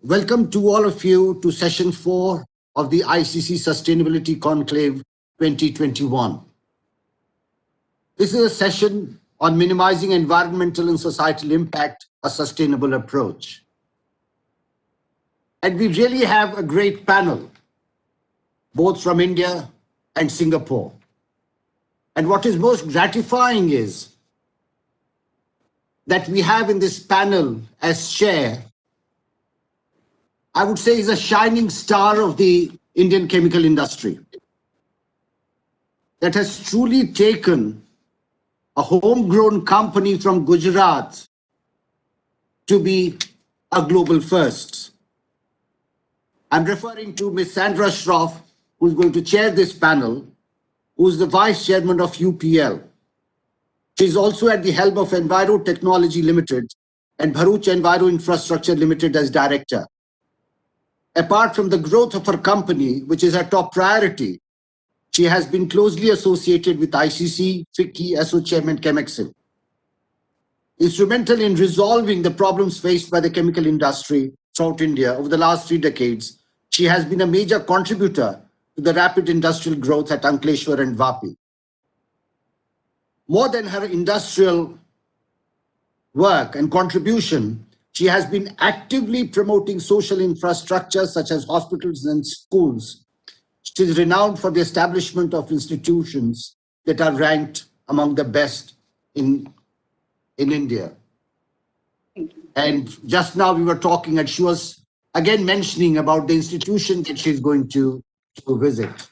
Welcome to all of you to session 4 of the ICC Sustainability Conclave 2021. This is a session on minimizing environmental and societal impact, a sustainable approach. And we really have a great panel, both from India and Singapore. And what is most gratifying is that we have in this panel as chair, I would say, is a shining star of the Indian chemical industry that has truly taken a homegrown company from Gujarat to be a global first. I'm referring to Ms. Sandra Shroff, who's going to chair this panel, who's the vice chairman of UPL. She's also at the helm of Enviro Technology Limited and Bharuch Enviro Infrastructure Limited as director. Apart from the growth of her company, which is her top priority, she has been closely associated with ICC, FICCI, ASSOCHAM, and Chemexim. Instrumental in resolving the problems faced by the chemical industry throughout India over the last 3 decades, she has been a major contributor to the rapid industrial growth at Ankleshwar and Vapi. More than her industrial work and contribution, she has been actively promoting social infrastructure such as hospitals and schools. She is renowned for the establishment of institutions that are ranked among the best in India. And just now we were talking and she was again mentioning about the institution that she's going to visit.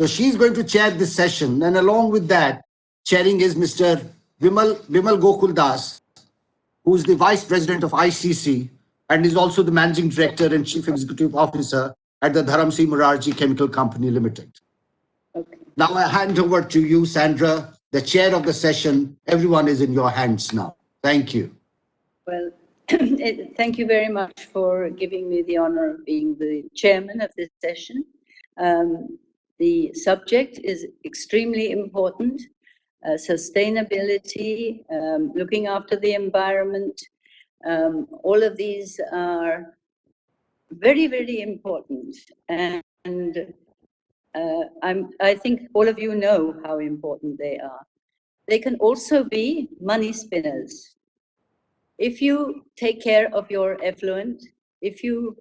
So she's going to chair this session, and along with that, chairing is Mr. Vimal Gokul Das, who is the Vice President of ICC and is also the Managing Director and Chief Executive Officer at the Dharamsi Morarji Chemical Company Limited. Okay. Now I hand over to you, Sandra, the chair of the session. Everyone is in your hands now. Thank you. Well, thank you very much for giving me the honor of being the chairman of this session. The subject is extremely important. Sustainability, looking after the environment, all of these are very, very important. And I think all of you know how important they are. They can also be money spinners. If you take care of your effluent, if you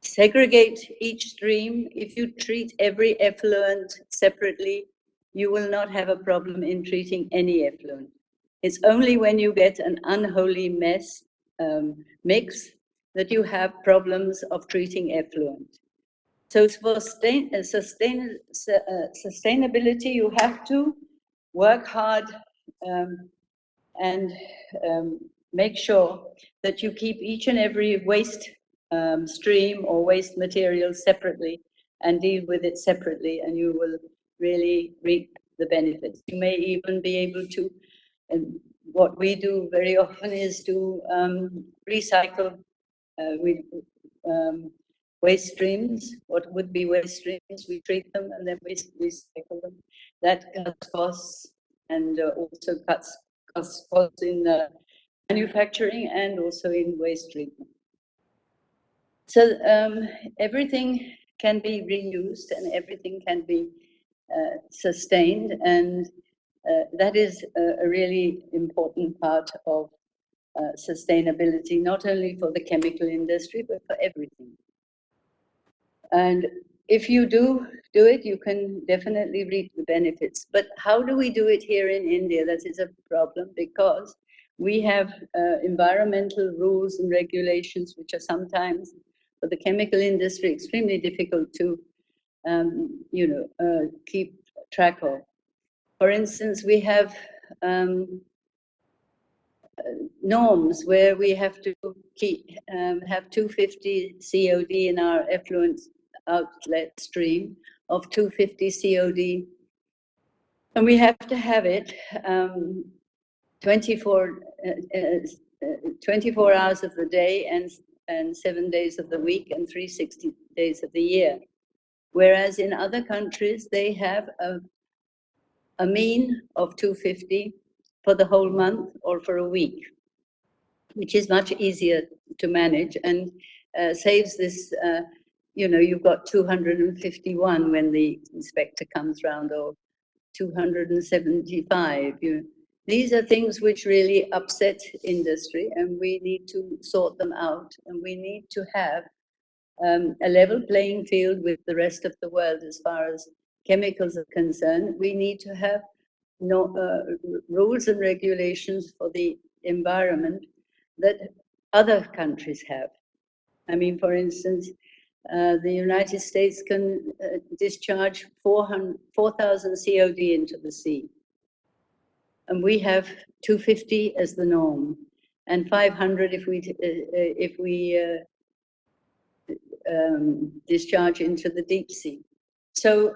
segregate each stream, if you treat every effluent separately, you will not have a problem in treating any effluent. It's only when you get an unholy mess mix that you have problems of treating effluent. So for sustainability, you have to work hard and make sure that you keep each and every waste stream or waste material separately and deal with it separately, and you will really reap the benefits. You may even be able to, and what we do very often is to recycle waste streams. What would be waste streams? We treat them and then we recycle them. That cuts costs and also cuts costs in manufacturing and also in waste treatment. So everything can be reused and everything can be sustained, and that is a really important part of sustainability, not only for the chemical industry, but for everything. And if you do it, you can definitely reap the benefits. But how do we do it here in India? That is a problem, because we have environmental rules and regulations which are sometimes, for the chemical industry, extremely difficult to keep track of. For instance, we have norms where we have to have 250 COD in our effluent outlet stream of 250 COD, and we have to have it 24 hours of the day and 7 days of the week and 360 days of the year. Whereas in other countries, they have a mean of 250 for the whole month or for a week. which is much easier to manage and saves this, you know, you've got 251 when the inspector comes round, or 275. These are things which really upset industry, and we need to sort them out, and we need to have a level playing field with the rest of the world as far as chemicals are concerned. We need to have rules and regulations for the environment that other countries have. I mean, for instance, the United States can discharge 4,000 COD into the sea. And we have 250 as the norm, and 500 if we discharge into the deep sea. So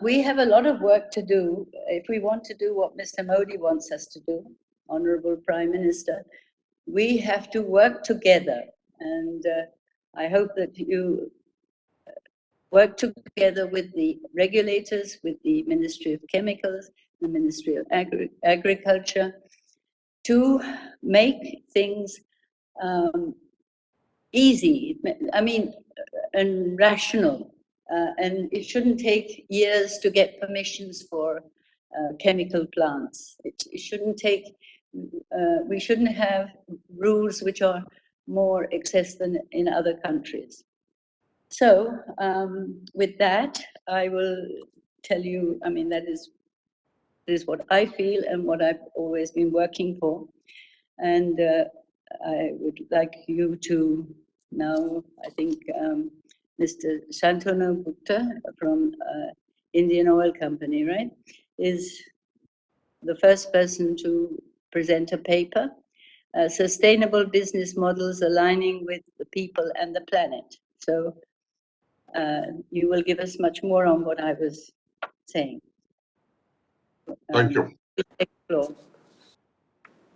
we have a lot of work to do if we want to do what Mr. Modi wants us to do, Honorable Prime Minister. We have to work together, and I hope that you work together with the regulators, with the Ministry of Chemicals, the Ministry of Agriculture, to make things easy, I mean, and rational. And it shouldn't take years to get permissions for chemical plants. It shouldn't take, we shouldn't have rules which are more excess than in other countries. So with that, I will tell you, I mean, that is what I feel and what I've always been working for. And I would like you to now, I think Mr. Shantanu Gupta from Indian Oil Company, right, is the first person to present a paper, Sustainable Business Models Aligning with the People and the Planet. So you will give us much more on what I was saying. Thank you. Explore.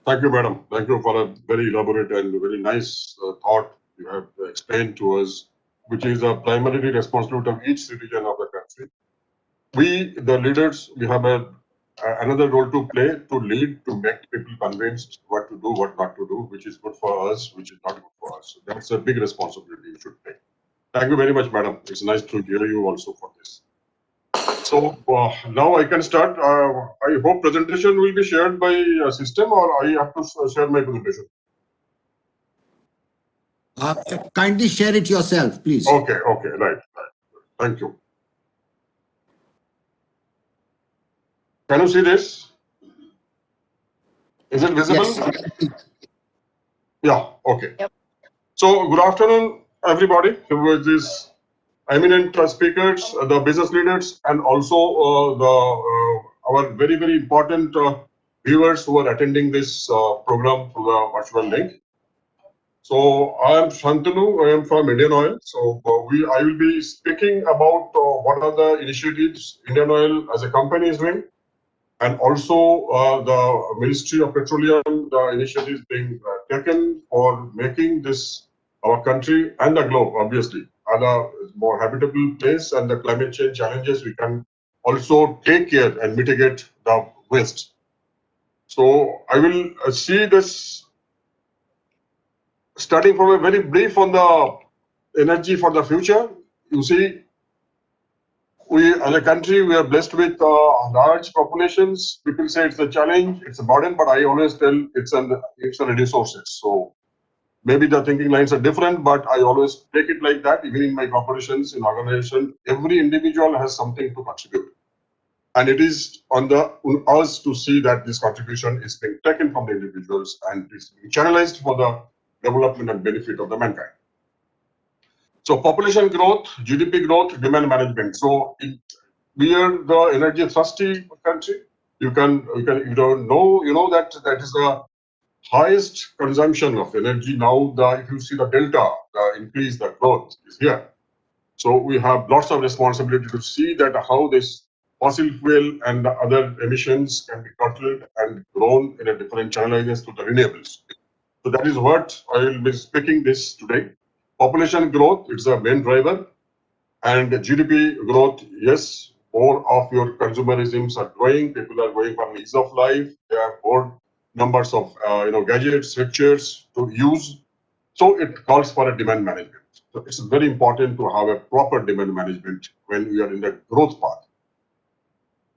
Thank you, madam. Thank you for a very elaborate and very nice thought you have explained to us, which is a primarily responsibility of each citizen of the country. We, the leaders, we have another role to play, to lead, to make people convinced what to do, what not to do, which is good for us, which is not good for us. So that's a big responsibility you should take. Thank you very much, madam. It's nice to hear you also for this. So now I can start. I hope presentation will be shared by system, or I have to share my presentation. Kindly share it yourself, please. Okay, right. Thank you. Can you see this? Is it visible? Yes. Yeah, okay. Yep. So good afternoon, everybody. Who is this eminent speakers, the business leaders, and also our very, very important viewers who are attending this program through the virtual link. So I am Shantanu, I am from Indian Oil. So I will be speaking about what are the initiatives Indian Oil as a company is doing, and also the Ministry of Petroleum, the initiatives being taken for making this, our country and the globe, obviously, a more habitable place, and the climate change challenges we can also take care and mitigate the waste. So I will see this starting from a very brief on the energy for the future. You see, we as a country, we are blessed with large populations. People say it's a challenge, it's a burden, but I always tell it's a resources. So maybe the thinking lines are different, but I always take it like that. Even in my corporations, in organization, every individual has something to contribute. And it is on us to see that this contribution is being taken from the individuals and is being channelized for the development and benefit of the mankind. So population growth, GDP growth, demand management. So we are the energy thirsty country. You don't know, you know that is the highest consumption of energy now. If you see the delta, the increase, the growth is here. So we have lots of responsibility to see that how this fossil fuel and the other emissions can be curtailed and grown in a different channelization to the renewables. So that is what I will be speaking this today. Population growth, it's a main driver, and GDP growth, yes, more of your consumerisms are growing. People are going from ease of life. They are more numbers of gadgets, fixtures to use. So it calls for a demand management. So it's very important to have a proper demand management when we are in the growth path.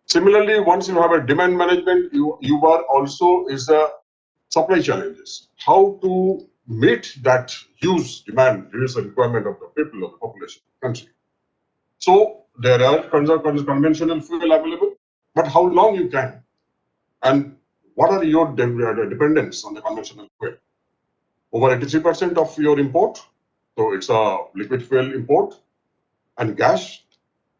Similarly, once you have a demand management, you are also is a supply challenges. How to meet that huge demand, there is a requirement of the people, of the population, of the country. So there are conventional fuel available, but how long you can, and what are your dependence on the conventional fuel? Over 83% of your import, so it's a liquid fuel import and gas.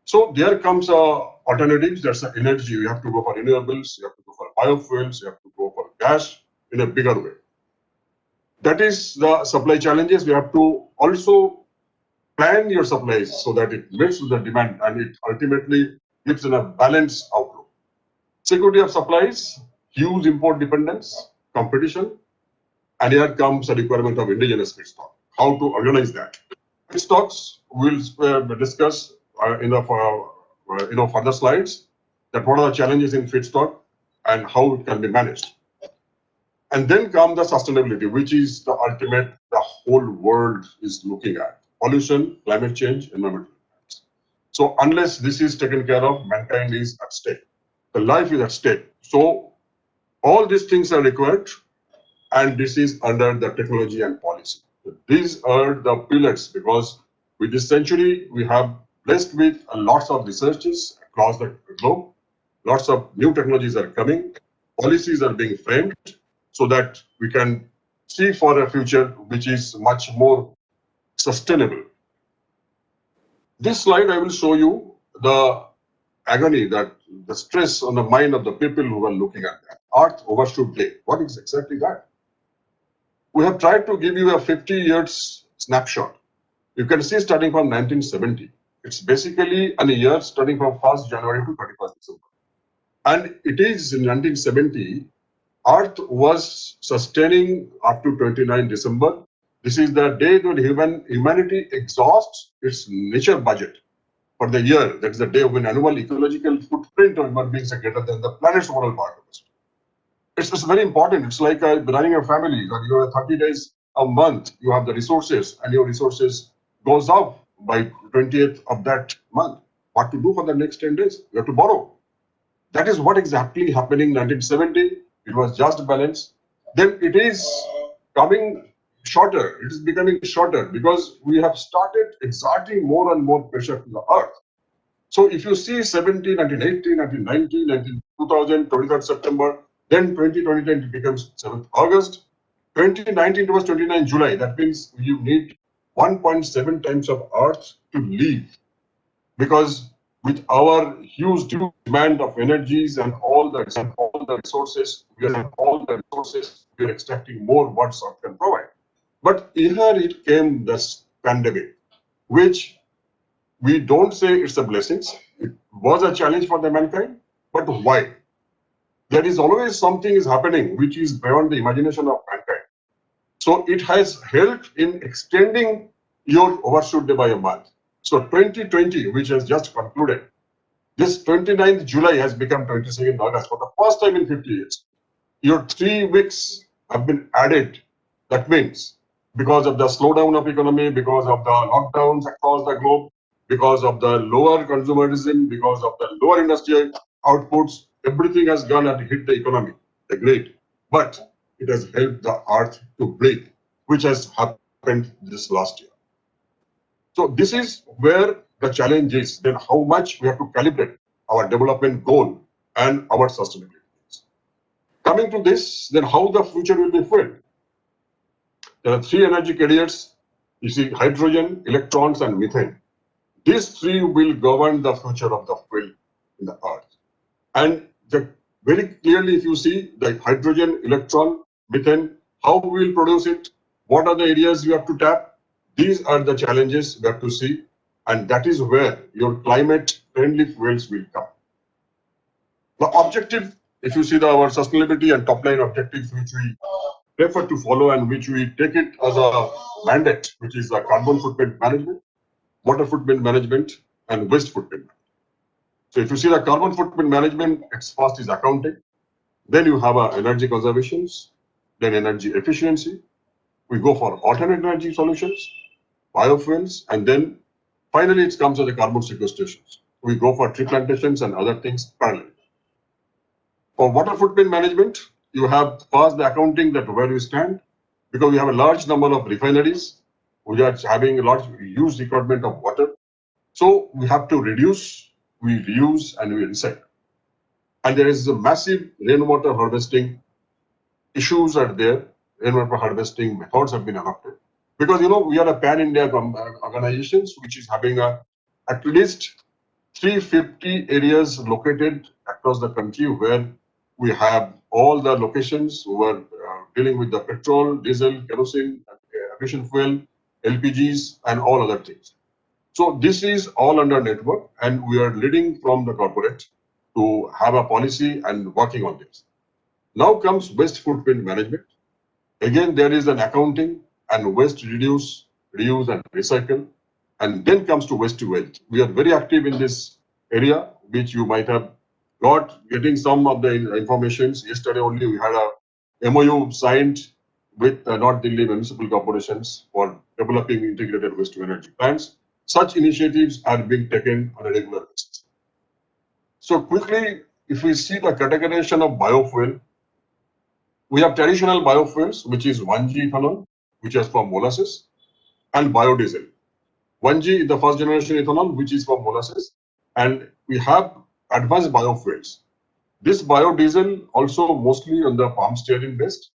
So there comes alternatives. That's the energy. You have to go for renewables. You have to go for biofuels. You have to go for gas in a bigger way. That is the supply challenges. We have to also plan your supplies so that it meets the demand and it ultimately gives in a balanced outlook. Security of supplies, huge import dependence, competition, and here comes a requirement of indigenous feedstock. How to organize that? Feedstocks we'll discuss in the further slides. That what are the challenges in feedstock and how it can be managed. And then come the sustainability, which is the ultimate the whole world is looking at. Pollution, climate change, environmental impacts. So unless this is taken care of, mankind is at stake. The life is at stake. So all these things are required, and this is under the technology and policy. So these are the pillars, because with this century, we have blessed with lots of researches across the globe. Lots of new technologies are coming. Policies are being framed so that we can see for a future which is much more sustainable. This slide, I will show you the agony, that the stress on the mind of the people who are looking at that. Earth overshoot day. What is exactly that? We have tried to give you a 50 years snapshot. You can see starting from 1970. It's basically a year starting from 1st January to 31st December. And it is in 1970, Earth was sustaining up to 29 December. This is the day when humanity exhausts its nature budget for the year. That is the day when annual ecological footprint of human beings are greater than the planet's overall biodiversity. It's very important. It's like running a family. That you have 30 days a month, you have the resources, and your resources goes up by 20th of that month. What to do for the next 10 days? You have to borrow. That is what exactly happening in 1970. It was just balance. Then it is coming shorter. It is becoming shorter because we have started exerting more and more pressure to the earth. So if you see 70, 1980, 1990, 2000, 23rd September, then 2020 it becomes 7th August. 2019 it was 29 July. That means you need 1.7 times of earth to live, because with our huge demand of energies and all the resources, we are extracting more what earth can provide. But here it came this pandemic, which we don't say it's a blessing. It was a challenge for the mankind, but why? There is always something is happening which is beyond the imagination of mankind. So it has helped in extending your overshoot day by a month. So 2020, which has just concluded, this 29th July has become 22nd August for the first time in 50 years. Your 3 weeks have been added. That means because of the slowdown of economy, because of the lockdowns across the globe, because of the lower consumerism, because of the lower industrial outputs, everything has gone and hit the economy. Great. But it has helped the earth to breathe, which has happened this last year. So this is where the challenge is. Then how much we have to calibrate our development goal and our sustainability. Coming to this, then how the future will be fueled. There are 3 energy carriers. You see hydrogen, electrons, and methane. These 3 will govern the future of the fuel in the earth. And very clearly, if you see the hydrogen, electron, methane, how we will produce it, what are the areas you have to tap, these are the challenges we have to see, and that is where your climate-friendly fuels will come. The objective, if you see our sustainability and top-line objectives, which we prefer to follow and which we take it as a mandate, which is the carbon footprint management, water footprint management, and waste footprint management. So if you see the carbon footprint management, its first is accounting. Then you have energy conservations, then energy efficiency. We go for alternate energy solutions, biofuels, and then finally it comes to the carbon sequestrations. We go for tree plantations and other things parallel. For water footprint management, you have first the accounting that where we stand, because we have a large number of refineries. We are having a large huge requirement of water. So we have to reduce, we reuse, and we recycle. And there is a massive rainwater harvesting issues are there. Rainwater harvesting methods have been adopted. Because, we are a pan-India organizations, which is having at least 350 areas located across the country where we have all the locations who are dealing with the petrol, diesel, kerosene, aviation fuel, LPGs, and all other things. So this is all under network, and we are leading from the corporate to have a policy and working on this. Now comes waste footprint management. Again, there is an accounting and waste reduce, reuse, and recycle. And then comes to waste to wealth. We are very active in this area, which you might have getting some of the informations. Yesterday only we had a MOU signed with North Delhi municipal corporations for developing integrated waste to energy plants. Such initiatives are being taken on a regular basis. So quickly, if we see the categorization of biofuel, we have traditional biofuels, which is 1G ethanol, which is from molasses, and biodiesel. 1G is the first generation ethanol, which is from molasses, and we have advanced biofuels. This biodiesel also mostly on the palm stearin based.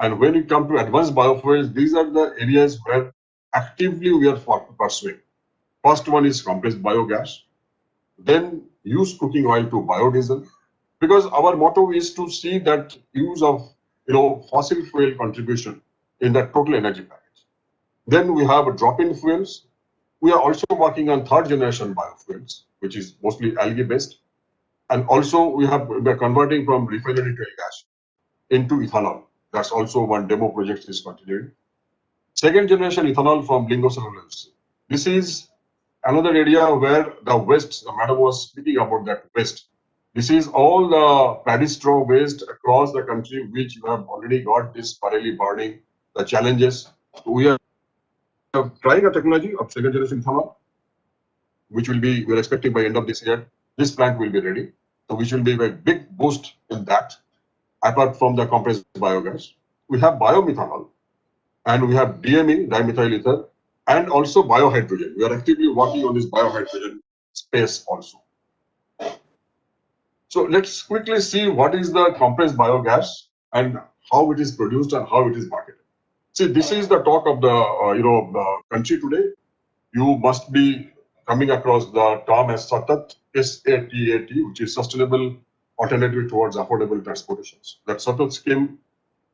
And when it comes to advanced biofuels, these are the areas where actively we are pursuing. First one is compressed biogas, then use cooking oil to biodiesel, because our motto is to see that use of fossil fuel contribution in the total energy package. Then we have drop-in fuels. We are also working on third generation biofuels, which is mostly algae based. And also we are converting from refinery tail gas into ethanol. That's also one demo project is continuing. Second generation ethanol from lingocellulose. This is another area where the waste, the madam was speaking about that waste. This is all the paddy straw waste across the country, which you have already got this thoroughly burning, the challenges. We are trying a technology of second generation ethanol, which we're expecting by end of this year, this plant will be ready. So which will be a big boost in that, apart from the compressed biogas. We have biomethanol, and we have DME, dimethyl ether, and also biohydrogen. We are actively working on this biohydrogen space also. So let's quickly see what is the compressed biogas and how it is produced and how it is marketed. See, this is the talk of the country today. You must be coming across the term as SATAT, SATAT, which is Sustainable Alternative Towards Affordable Transportations. That SATAT scheme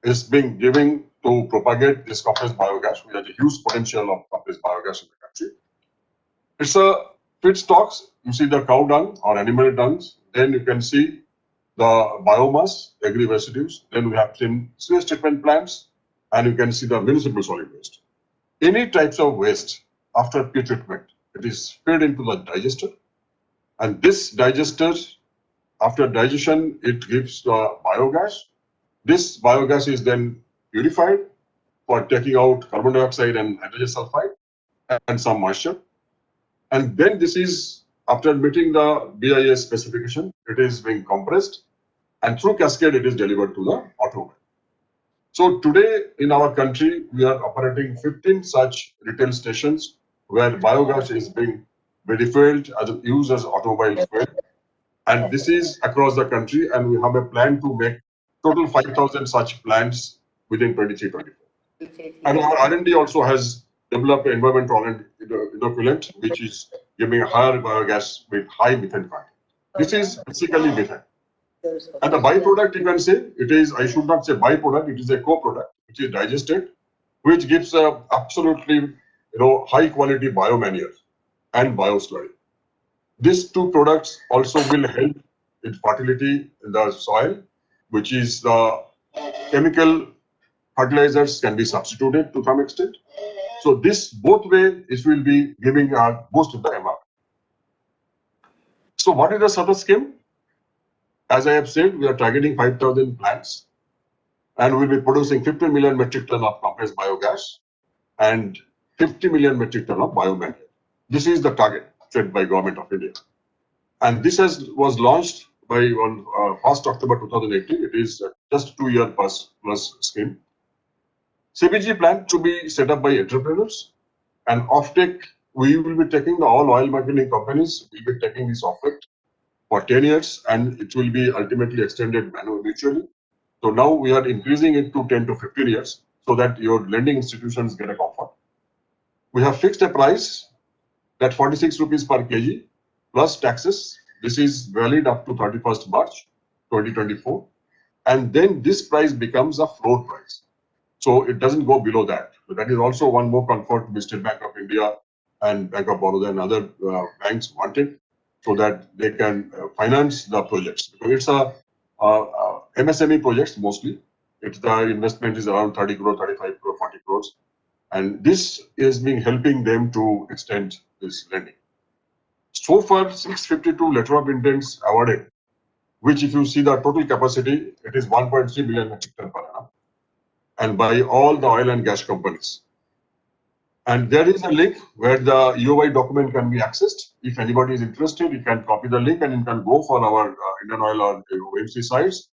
is being given to propagate this compressed biogas. We have a huge potential of compressed biogas in the country. It's a feedstocks. You see the cow dung or animal dungs. Then you can see the biomass, agri residues. Then we have sewage treatment plants, and you can see the municipal solid waste. Any types of waste after pre-treatment, it is fed into the digester, and this digester, after digestion, it gives the biogas. This biogas is then purified for taking out carbon dioxide and hydrogen sulfide and some moisture. And then this is, after meeting the BIS specification, it is being compressed, and through cascade, it is delivered to the automobile. So today in our country, we are operating 15 such retail stations where biogas is being refueled as used as automobile fuel. And this is across the country, and we have a plan to make total 5,000 such plants within 23-24. And our R&D also has developed an environmental inoculant, which is giving a higher biogas with high methane content. This is basically methane. And the byproduct, you can say, it is, I should not say byproduct, it is a co-product, which is digested, which gives a absolutely high quality biomanure and bioslurry. These two products also will help in fertility in the soil, which is the chemical fertilizers can be substituted to some extent. So this both way, it will be giving a boost to the environment. So what is the SATA scheme? as I have said, we are targeting 5,000 plants, and we'll be producing 50 million metric ton of compressed biogas and 50 million metric ton of biomass. This is the target set by Government of India. And this was launched by on 1st October 2018. It is just 2-year plus scheme. CBG plant to be set up by entrepreneurs, and offtake, we will be taking all oil marketing companies, will be taking this offtake for 10 years, and it will be ultimately extended mutually. So now we are increasing it to 10 to 15 years so that your lending institutions get a comfort. We have fixed a price that 46 rupees per kg plus taxes. This is valid up to 31st March 2024. And then this price becomes a floor price. So it doesn't go below that. So that is also one more comfort the State Bank of India and Bank of Baroda and other banks wanted, so that they can finance the projects. Because it's a MSME projects mostly. It's the investment is around 30 crore, 35 crore, 40 crores. And this is being helping them to extend this lending. So far, 652 letter of intents awarded, which if you see the total capacity, it is 1.3 million metric ton per annum, and by all the oil and gas companies. And there is a link where the EOI document can be accessed. If anybody is interested, you can copy the link and you can go for our Indian Oil or OMC sites,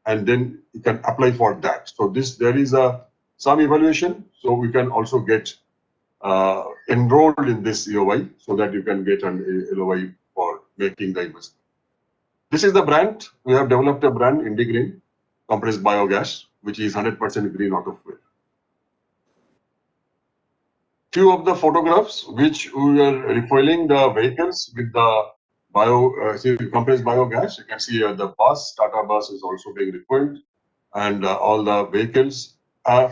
and then you can apply for that. So there is some evaluation, so we can also get enrolled in this EOI so that you can get an LOI for making the investment. This is the brand. We have developed a brand, IndiGreen, compressed biogas, which is 100% green out of fuel. Few of the photographs which we are refueling the vehicles with the compressed biogas. You can see the bus, Tata bus is also being refueled, and all the vehicles.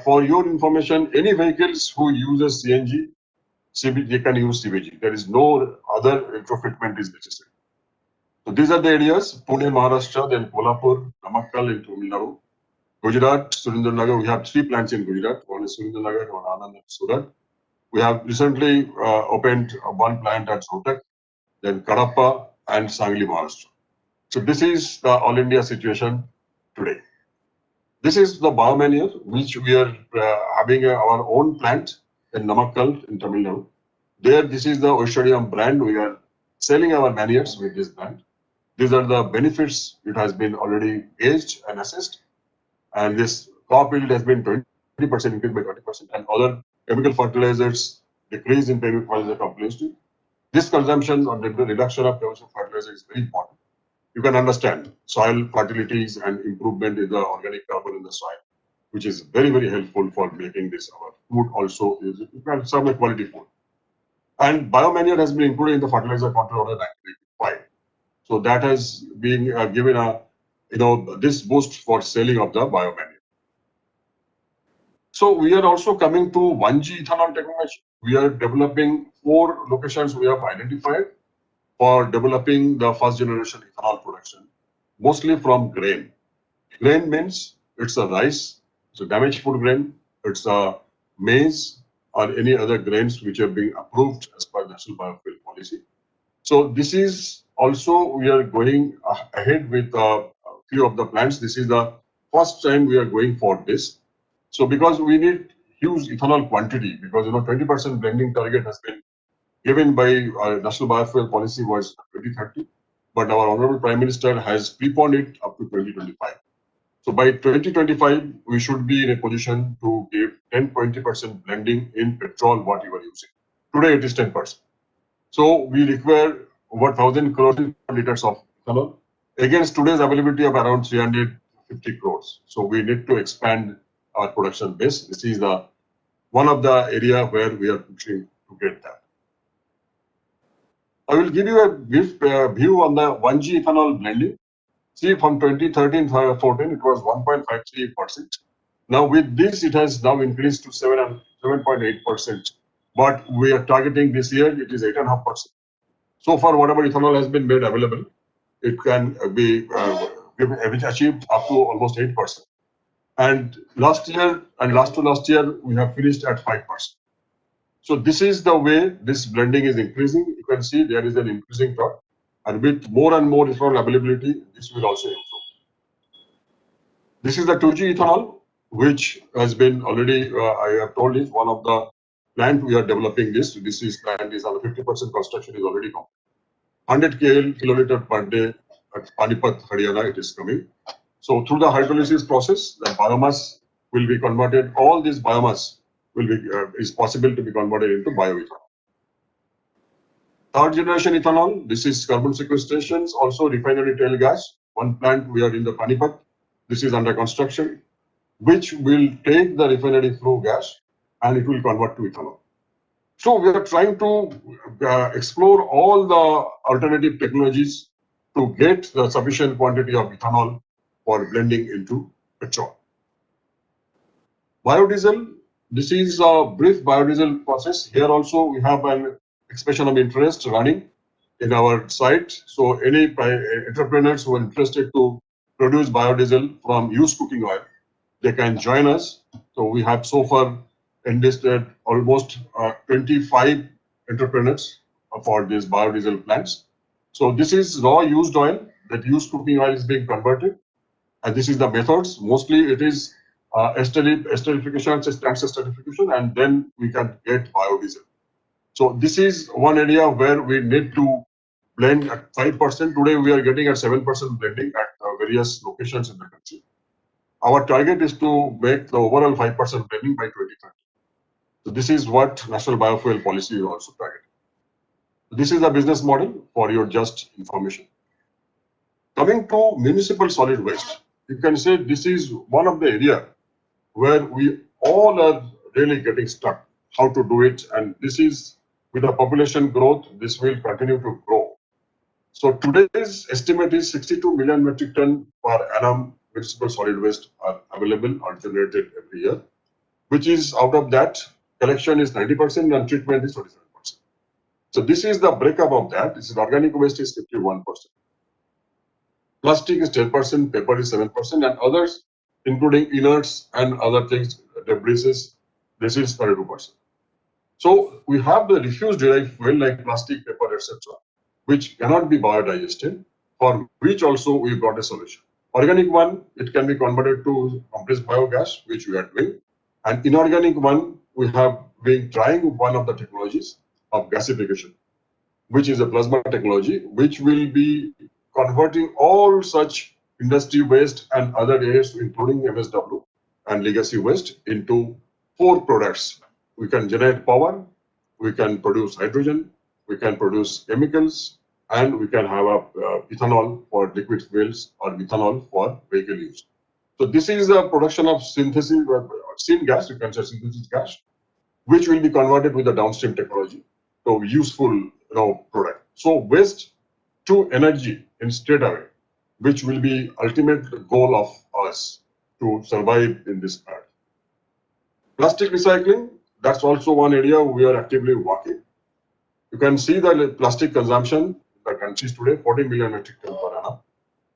For your information, any vehicles who uses CNG, they can use CBG. There is no other retrofitment is necessary. So these are the areas: Pune, Maharashtra, then Kolhapur, Namakkal in Tamil Nadu, Gujarat, Surendranagar. We have 3 plants in Gujarat. One is Surendranagar, one Anand, and Surat. We have recently opened one plant at Rohtak, then Kadapa and Sangli, Maharashtra. So this is the all India situation today. This is the biomanure, which we are having our own plant in Namakkal in Tamil Nadu. There, this is the Oishadium brand. We are selling our manures with this brand. These are the benefits. It has been already gauged and assessed. And this crop yield has been 20% increased by 20%, and other chemical fertilizers decrease in chemical fertilizer completely. This consumption or the reduction of chemical fertilizer is very important. You can understand soil fertilities and improvement in the organic carbon in the soil, which is very, very helpful for making this our food also. You can serve a quality food. And biomanure has been included in the fertilizer control order 1985. So that has been given this boost for selling of the biomanure. So we are also coming to 1G ethanol technology. We are developing 4 locations we have identified for developing the first generation ethanol production, mostly from grain. Grain means it's a rice, it's a damaged food grain, it's a maize or any other grains which are being approved as per National Biofuel Policy. So this is also, we are going ahead with a few of the plants. This is the first time we are going for this. So because we need huge ethanol quantity, because 20% blending target has been given by National Biofuel Policy was 2030, but our Honorable Prime Minister has preponed it up to 2025. So by 2025, we should be in a position to give 10-20% blending in petrol what you are using. Today it is 10%. So we require over 1,000 crore liters of ethanol against today's availability of around 350 crores. So we need to expand our production base. This is one of the area where we are pushing to get that. I will give you a brief view on the 1G ethanol blending. See, from 2013-14, it was 1.53%. Now with this, it has now increased to 7.8%. But we are targeting this year, it is 8.5%. So far, whatever ethanol has been made available, it can be achieved up to almost 8%. And last year and last to last year, we have finished at 5%. So this is the way this blending is increasing. You can see there is an increasing trend, and with more and more ethanol availability, this will also improve. This is the 2G ethanol, which has been already, I have told is one of the plant we are developing this. This is plant is on 50% construction is already complete. 100 kiloliter per day at Panipat, Haryana, it is coming. So through the hydrolysis process, the biomass will be converted. All this biomass will be is possible to be converted into bioethanol. Third generation ethanol. This is carbon sequestrations, also refinery tail gas. One plant we are in the Panipat. This is under construction, which will take the refinery flue gas and it will convert to ethanol. So we are trying to explore all the alternative technologies to get the sufficient quantity of ethanol for blending into petrol. Biodiesel, this is a brief biodiesel process. Here also we have an expression of interest running in our site. So any entrepreneurs who are interested to produce biodiesel from used cooking oil, they can join us. So we have so far enlisted almost 25 entrepreneurs for these biodiesel plants. So this is raw used oil, that used cooking oil is being converted. And this is the methods. Mostly it is esterification, tank esterification, and then we can get biodiesel. So this is one area where we need to blend at 5%. Today we are getting at 7% blending at various locations in the country. Our target is to make the overall 5% blending by 2030. So this is what National Biofuel Policy is also targeting. This is the business model for your just information. Coming to municipal solid waste, you can say this is one of the area where we all are really getting stuck, how to do it. And this is with the population growth, this will continue to grow. So today's estimate is 62 million metric ton per annum municipal solid waste are available or generated every year, which is out of that, collection is 90% and treatment is 27%. So this is the breakup of that. This is organic waste is 51%. Plastic is 10%, paper is 7%, and others, including inerts and other things, debris, this is 32%. So we have the refuse derived fuel like plastic, paper, etc., which cannot be biodigested, for which also we got a solution. Organic one, it can be converted to compressed biogas, which we are doing. And inorganic one, we have been trying one of the technologies of gasification, which is a plasma technology, which will be converting all such industry waste and other areas, including MSW and legacy waste, into 4 products. We can generate power, we can produce hydrogen, we can produce chemicals, and we can have ethanol for liquid fuels or ethanol for vehicle use. So this is the production of synthesis, syngas, you can say synthesis gas, which will be converted with the downstream technology to useful product. So waste to energy in straight away, which will be ultimate goal of us to survive in this part. Plastic recycling, that's also one area we are actively working. You can see the plastic consumption in the countries today, 40 million metric ton per annum,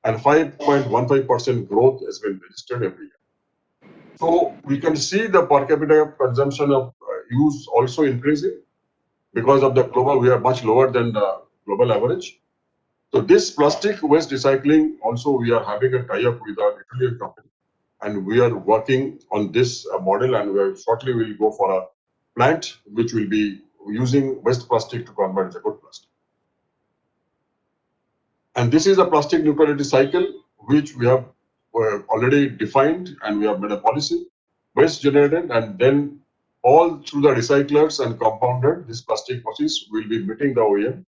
and 5.15% growth has been registered every year. So we can see the per capita consumption of use also increasing because of the global, we are much lower than the global average. So this plastic waste recycling also we are having a tie-up with our Italian company, and we are working on this model, and we shortly will go for a plant which will be using waste plastic to convert the good plastic. And this is a plastic neutrality cycle which we have already defined, and we have made a policy. Waste generated, and then all through the recyclers and compounded, this plastic process will be meeting the OEM,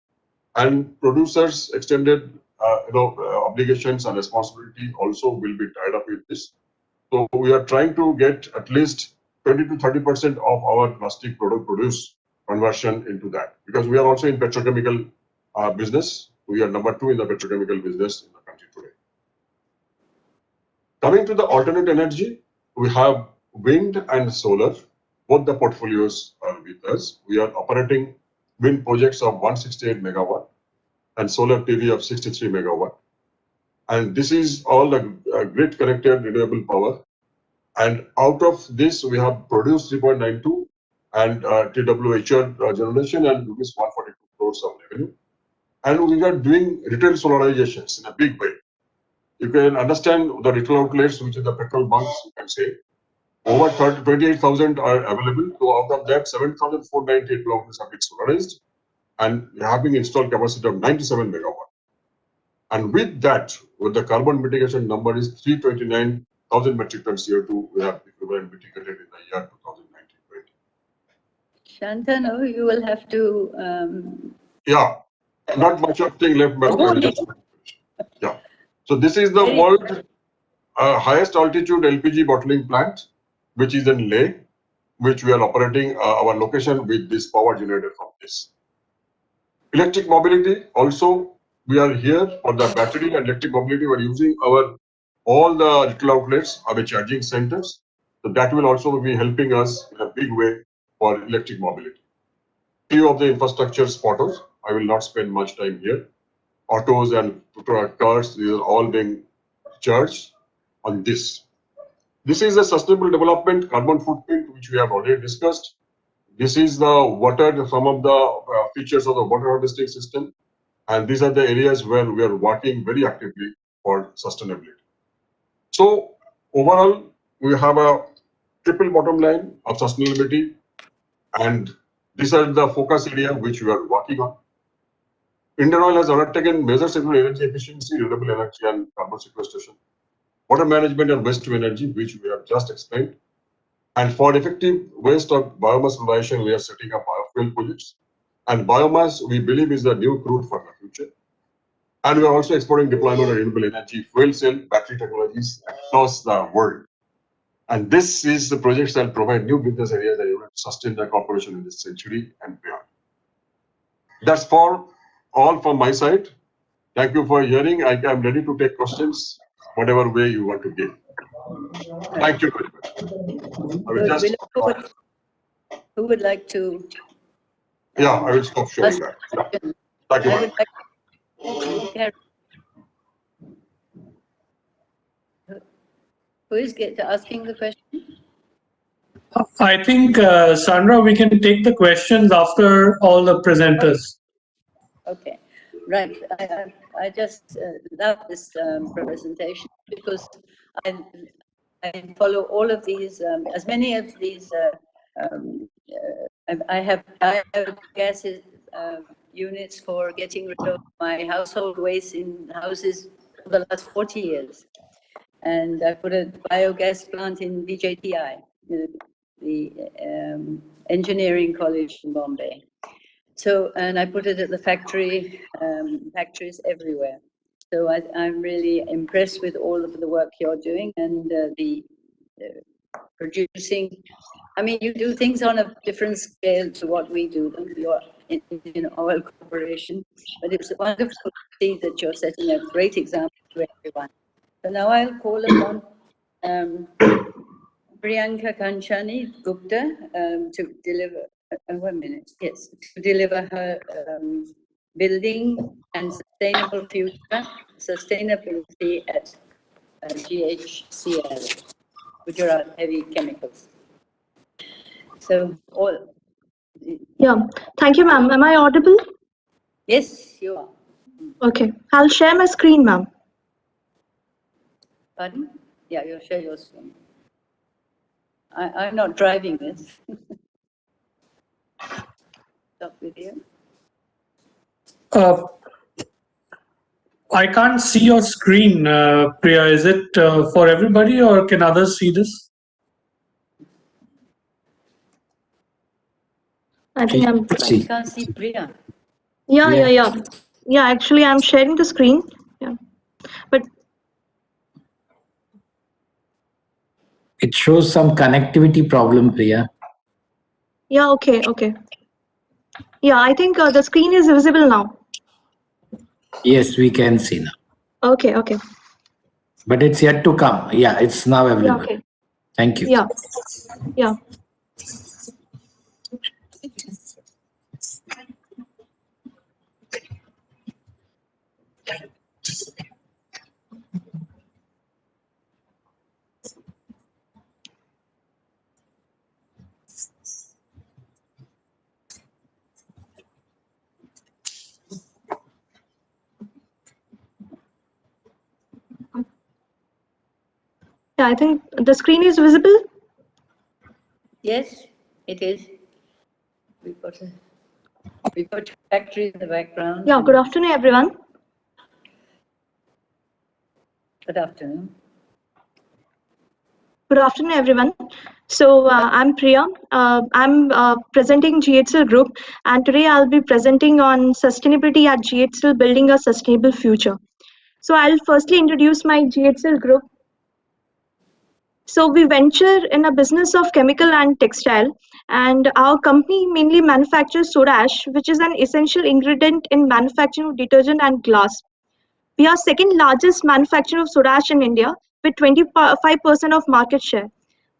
and producers extended obligations and responsibility also will be tied up with this. So we are trying to get at least 20 to 30% of our plastic product produce conversion into that, because we are also in petrochemical business. We are number 2 in the petrochemical business in the country today. Coming to the alternate energy, we have wind and solar. Both the portfolios are with us. We are operating wind projects of 168 megawatt and solar PV of 63 megawatt. And this is all the grid connected renewable power. And out of this, we have produced 3.92 and TWHR generation and rupees 142 crores of revenue. And we are doing retail solarizations in a big way. you can understand the retail outlets, which is the petrol bunks, you can say. Over 28,000 are available. So out of that, 7,498 outlets have been solarized and have been installed capacity of 97 megawatt. And with that, with the carbon mitigation number is 329,000 metric tons CO2 we have equivalent mitigated in the year 2019-20. Shantanu, you will have to. Yeah, not much of thing left, but Go ahead. yeah. So this is the world highest altitude LPG bottling plant, which is in Leh, which we are operating our location with this power generator from this. Electric mobility also, we are here for the battery and electric mobility. We are using all the retail outlets, our charging centers. So that will also be helping us in a big way for electric mobility. Few of the infrastructure photos, I will not spend much time here. Autos and cars, these are all being charged on this. This is a sustainable development carbon footprint, which we have already discussed. This is the water, some of the features of the water harvesting system. And these are the areas where we are working very actively for sustainability. So overall, we have a triple bottom line of sustainability. And these are the focus area which we are working on. Indian Oil has undertaken measures in energy efficiency, renewable energy, and carbon sequestration, water management, and waste to energy, which we have just explained. And for effective waste of biomass realization, we are setting up biofuel projects. And biomass, we believe, is the new crude for the future. And we are also exploring deployment of renewable energy, fuel cell, battery technologies across the world. And this is the projects that provide new business areas that will sustain the corporation in this century and beyond. That's for all from my side. Thank you for hearing. I am ready to take questions, whatever way you want to give. Thank you very much. I will just Who would like to? Yeah, I will stop showing that. Yeah. Thank you. I would like who is asking the question? I think, Sandra, we can take the questions after all the presenters. Okay, right. I just love this presentation because I follow all of these, as many of these. I have biogas units for getting rid of my household waste in houses for the last 40 years. And I put a biogas plant in BJTI, the engineering college in Bombay. So, and I put it at the factories everywhere. So I'm really impressed with all of the work you're doing and the producing. I mean, you do things on a different scale to what we do. You're in oil corporation, but it's wonderful to see that you're setting a great example to everyone. So now I'll call upon Priyanka Kanchani Gupta to deliver. 1 minute, yes, to deliver her building and sustainable future, sustainability at GHCL, Gujarat Heavy Chemicals. So all. Yeah, thank you, ma'am. Am I audible? Yes, you are. Okay, I'll share my screen, ma'am. Pardon? Yeah, you'll share your screen. I'm not driving this. Stop video. I can't see your screen, Priya. Is it for everybody or can others see this? I think I'm. I can't see Priya. Yeah, actually, I'm sharing the screen. Yeah, but it shows some connectivity problem, Priya. yeah, okay. Yeah, I think the screen is visible now. Yes, we can see now. Okay. But it's yet to come. Yeah, it's now available. Yeah, okay. Thank you. Yeah. Yeah, I think the screen is visible. Yes, it is. We've got factories in the background. Yeah, good afternoon, everyone. Good afternoon. Good afternoon, everyone. So I'm Priya. I'm presenting GHL Group, and today I'll be presenting on sustainability at GHL, building a sustainable future. So I'll firstly introduce my GHL Group. So we venture in a business of chemical and textile, and our company mainly manufactures soda ash, which is an essential ingredient in manufacturing of detergent and glass. We are second largest manufacturer of soda ash in India with 25% of market share.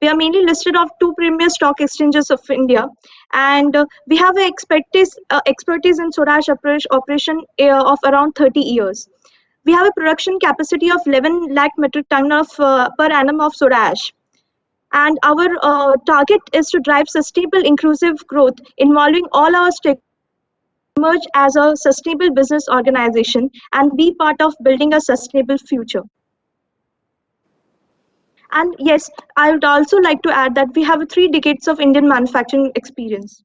We are mainly listed of two premier stock exchanges of India, and we have an expertise in soda ash operation of around 30 years. We have a production capacity of 11 lakh metric ton of per annum of soda ash. And our target is to drive sustainable, inclusive growth involving all our stakeholders, emerge as a sustainable business organization and be part of building a sustainable future. And yes, I would also like to add that we have 3 decades of Indian manufacturing experience.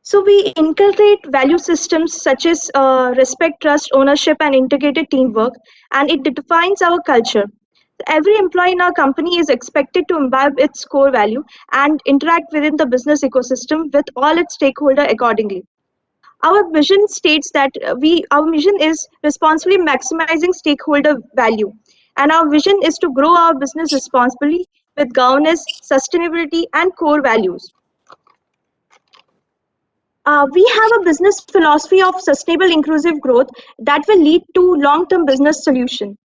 So we inculcate value systems such as respect, trust, ownership, and integrated teamwork, and it defines our culture. Every employee in our company is expected to imbibe its core value and interact within the business ecosystem with all its stakeholders accordingly. Our vision states that our mission is responsibly maximizing stakeholder value, and our vision is to grow our business responsibly with governance, sustainability, and core values. We have a business philosophy of sustainable inclusive growth that will lead to long-term business solution.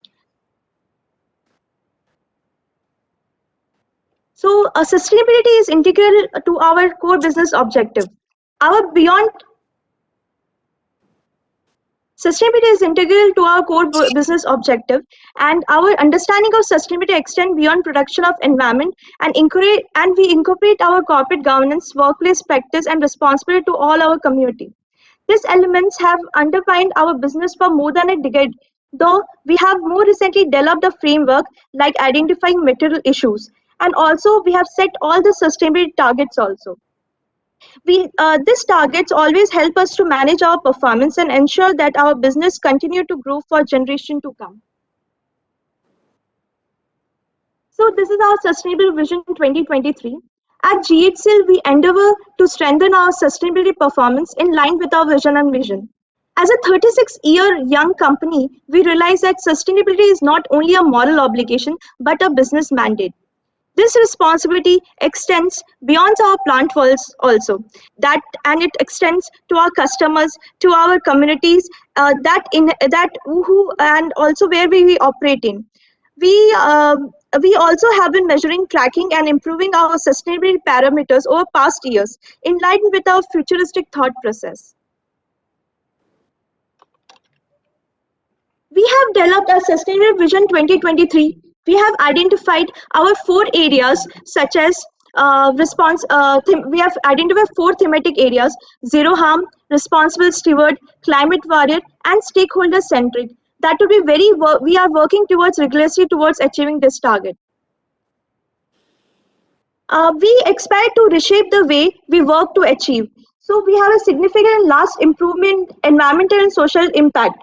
So sustainability is integral to our core business objective. Our beyond Sustainability is integral to our core business objective, and our understanding of sustainability extends beyond production of environment and we incorporate our corporate governance, workplace practice, and responsibility to all our community. These elements have underpinned our business for more than a decade, though we have more recently developed a framework like identifying material issues, and also we have set all the sustainability targets also. These targets always help us to manage our performance and ensure that our business continue to grow for generation to come. So this is our Sustainable Vision 2023. At GHL, we endeavor to strengthen our sustainability performance in line with our vision and mission. As a 36-year young company, we realize that sustainability is not only a moral obligation, but a business mandate. This responsibility extends beyond our plant walls also, and it extends to our customers, to our communities, and also where we operate in. We also have been measuring, tracking, and improving our sustainability parameters over past years in line with our futuristic thought process. We have developed a Sustainable Vision 2023. We have identified our 4 areas such as we have identified 4 thematic areas: zero harm, responsible steward, climate warrior, and stakeholder centric. That would be we are working towards rigorously towards achieving this target. We expect to reshape the way we work to achieve. So we have a significant and last improvement environmental and social impact.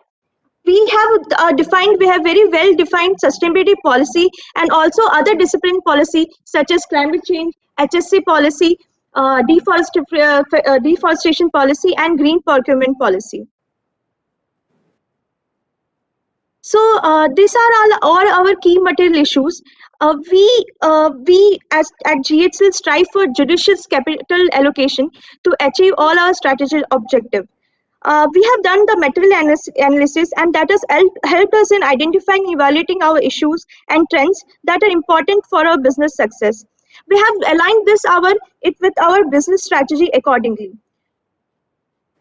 We have very well defined sustainability policy and also other discipline policy such as climate change, HSC policy, deforestation policy, and green procurement policy. So these are all our key material issues. We at GHL strive for judicious capital allocation to achieve all our strategic objectives. We have done the material analysis, and that has helped us in identifying and evaluating our issues and trends that are important for our business success. We have aligned with our business strategy accordingly.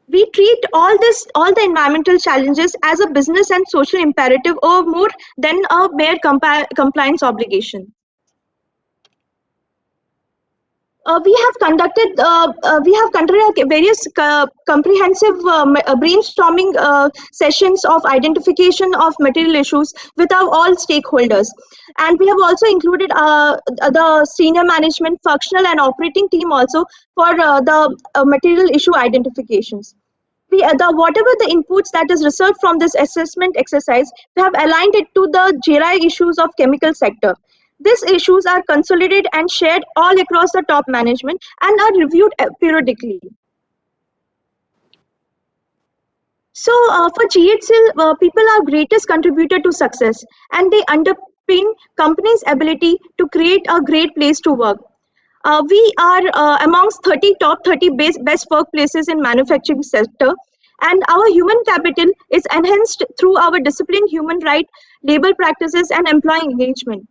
We treat all the environmental challenges as a business and social imperative or more than a mere compliance obligation. We have conducted various comprehensive brainstorming sessions of identification of material issues with our all stakeholders, and we have also included the senior management, functional and operating team also for the material issue identifications. Whatever the inputs that is researched from this assessment exercise, we have aligned it to the JRI issues of chemical sector. These issues are consolidated and shared all across the top management and are reviewed periodically. So for GHCL, people are greatest contributor to success, and they underpin company's ability to create a great place to work. We are amongst top 30 best workplaces in manufacturing sector, and our human capital is enhanced through our disciplined human right, labor practices, and employee engagement.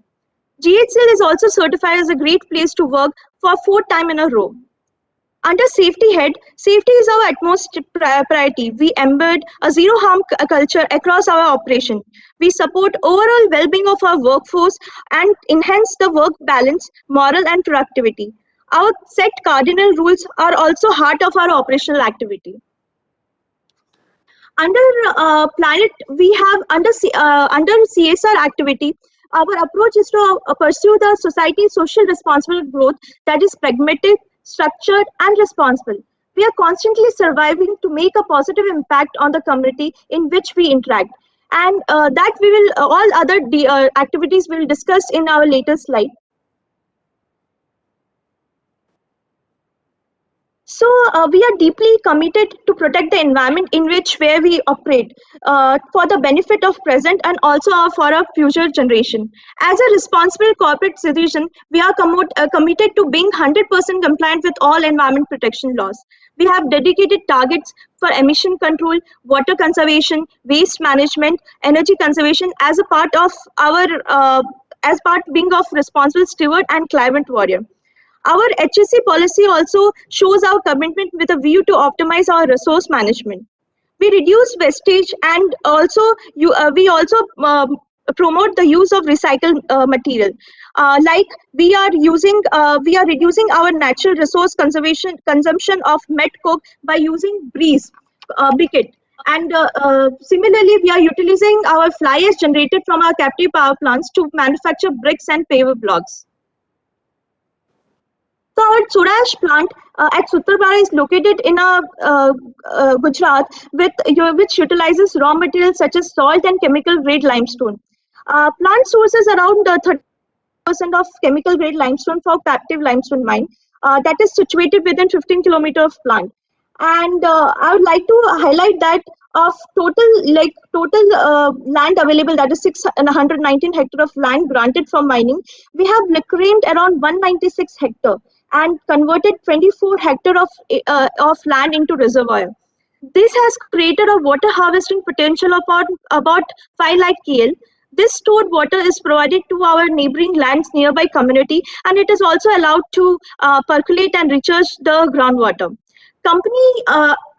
GHCL is also certified as a great place to work for 4th time in a row. Under safety head, safety is our utmost priority. We embed a zero harm culture across our operation. We support overall well-being of our workforce and enhance the work balance, moral and productivity. Our set cardinal rules are also heart of our operational activity. Under planet, we have under CSR activity, our approach is to pursue the society's social responsible growth that is pragmatic, structured, and responsible. We are constantly surviving to make a positive impact on the community in which we interact, and that we will all other activities we will discuss in our later slide. So we are deeply committed to protect the environment in which where we operate for the benefit of present and also for our future generation. As a responsible corporate citizen, we are committed to being 100% compliant with all environment protection laws. We have dedicated targets for emission control, water conservation, waste management, energy conservation as a part of our being of responsible steward and climate warrior. Our HSE policy also shows our commitment with a view to optimize our resource management. We reduce wastage and also we also promote the use of recycled material. Like we are reducing our natural resource consumption of met coke by using briquette. And similarly, we are utilizing our fly ash generated from our captive power plants to manufacture bricks and paver blocks. So our soda ash plant at Sutrapara is located in Gujarat, which utilizes raw materials such as salt and chemical grade limestone. Plant sources around 30% of chemical grade limestone for captive limestone mine that is situated within 15 kilometers of plant. And I would like to highlight that of total land available, that is 619 hectares of land granted for mining, we have reclaimed around 196 hectares and converted 24 hectares of land into reservoir. This has created a water harvesting potential of about 5 lakh KL. This stored water is provided to our neighboring lands nearby community, and it is also allowed to percolate and recharge the groundwater. Company,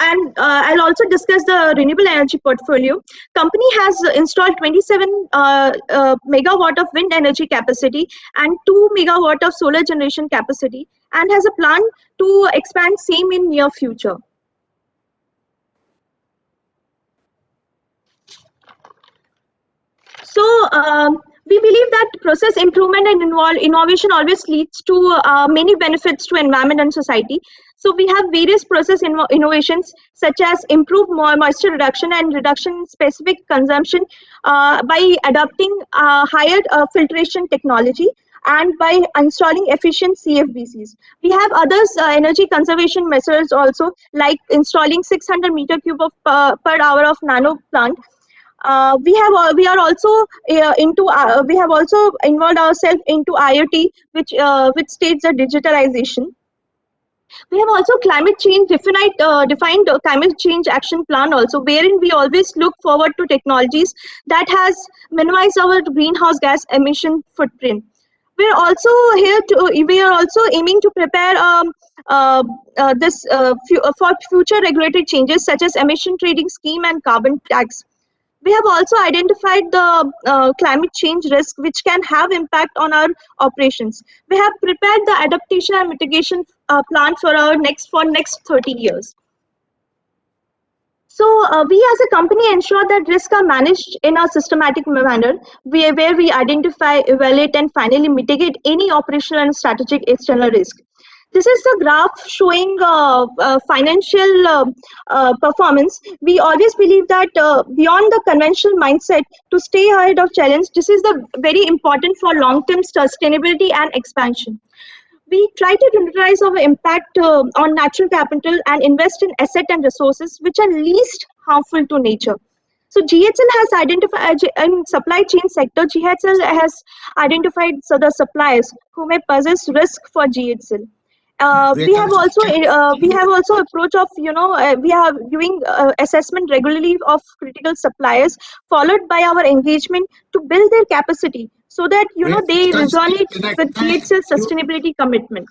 and I'll also discuss the renewable energy portfolio. Company has installed 27 megawatt of wind energy capacity and 2 megawatt of solar generation capacity, and has a plan to expand same in near future. So we believe that process improvement and innovation always leads to many benefits to environment and society. So we have various process innovations such as improved moisture reduction and reduction in specific consumption by adopting higher filtration technology and by installing efficient CFBCs. We have others energy conservation measures also, like installing 600 meter cube of per hour of nano plant. We have also involved ourselves into IoT, which states the digitalization. We have also climate change defined climate change action plan also, wherein we always look forward to technologies that has minimized our greenhouse gas emission footprint. We are also aiming to prepare for future regulatory changes such as emission trading scheme and carbon tax. We have also identified the climate change risk, which can have impact on our operations. We have prepared the adaptation and mitigation plan for next 30 years. So we as a company ensure that risks are managed in a systematic manner, where we identify, evaluate, and finally mitigate any operational and strategic external risk. This is the graph showing financial performance. We always believe that beyond the conventional mindset to stay ahead of challenge, this is the very important for long-term sustainability and expansion. We try to utilize our impact on natural capital and invest in asset and resources which are least harmful to nature. So GHL has identified, in supply chain sector, GHL has identified the suppliers who may possess risk for GHL. We have also approach of, we are doing assessment regularly of critical suppliers, followed by our engagement to build their capacity so that they resonate with GHL's sustainability commitment.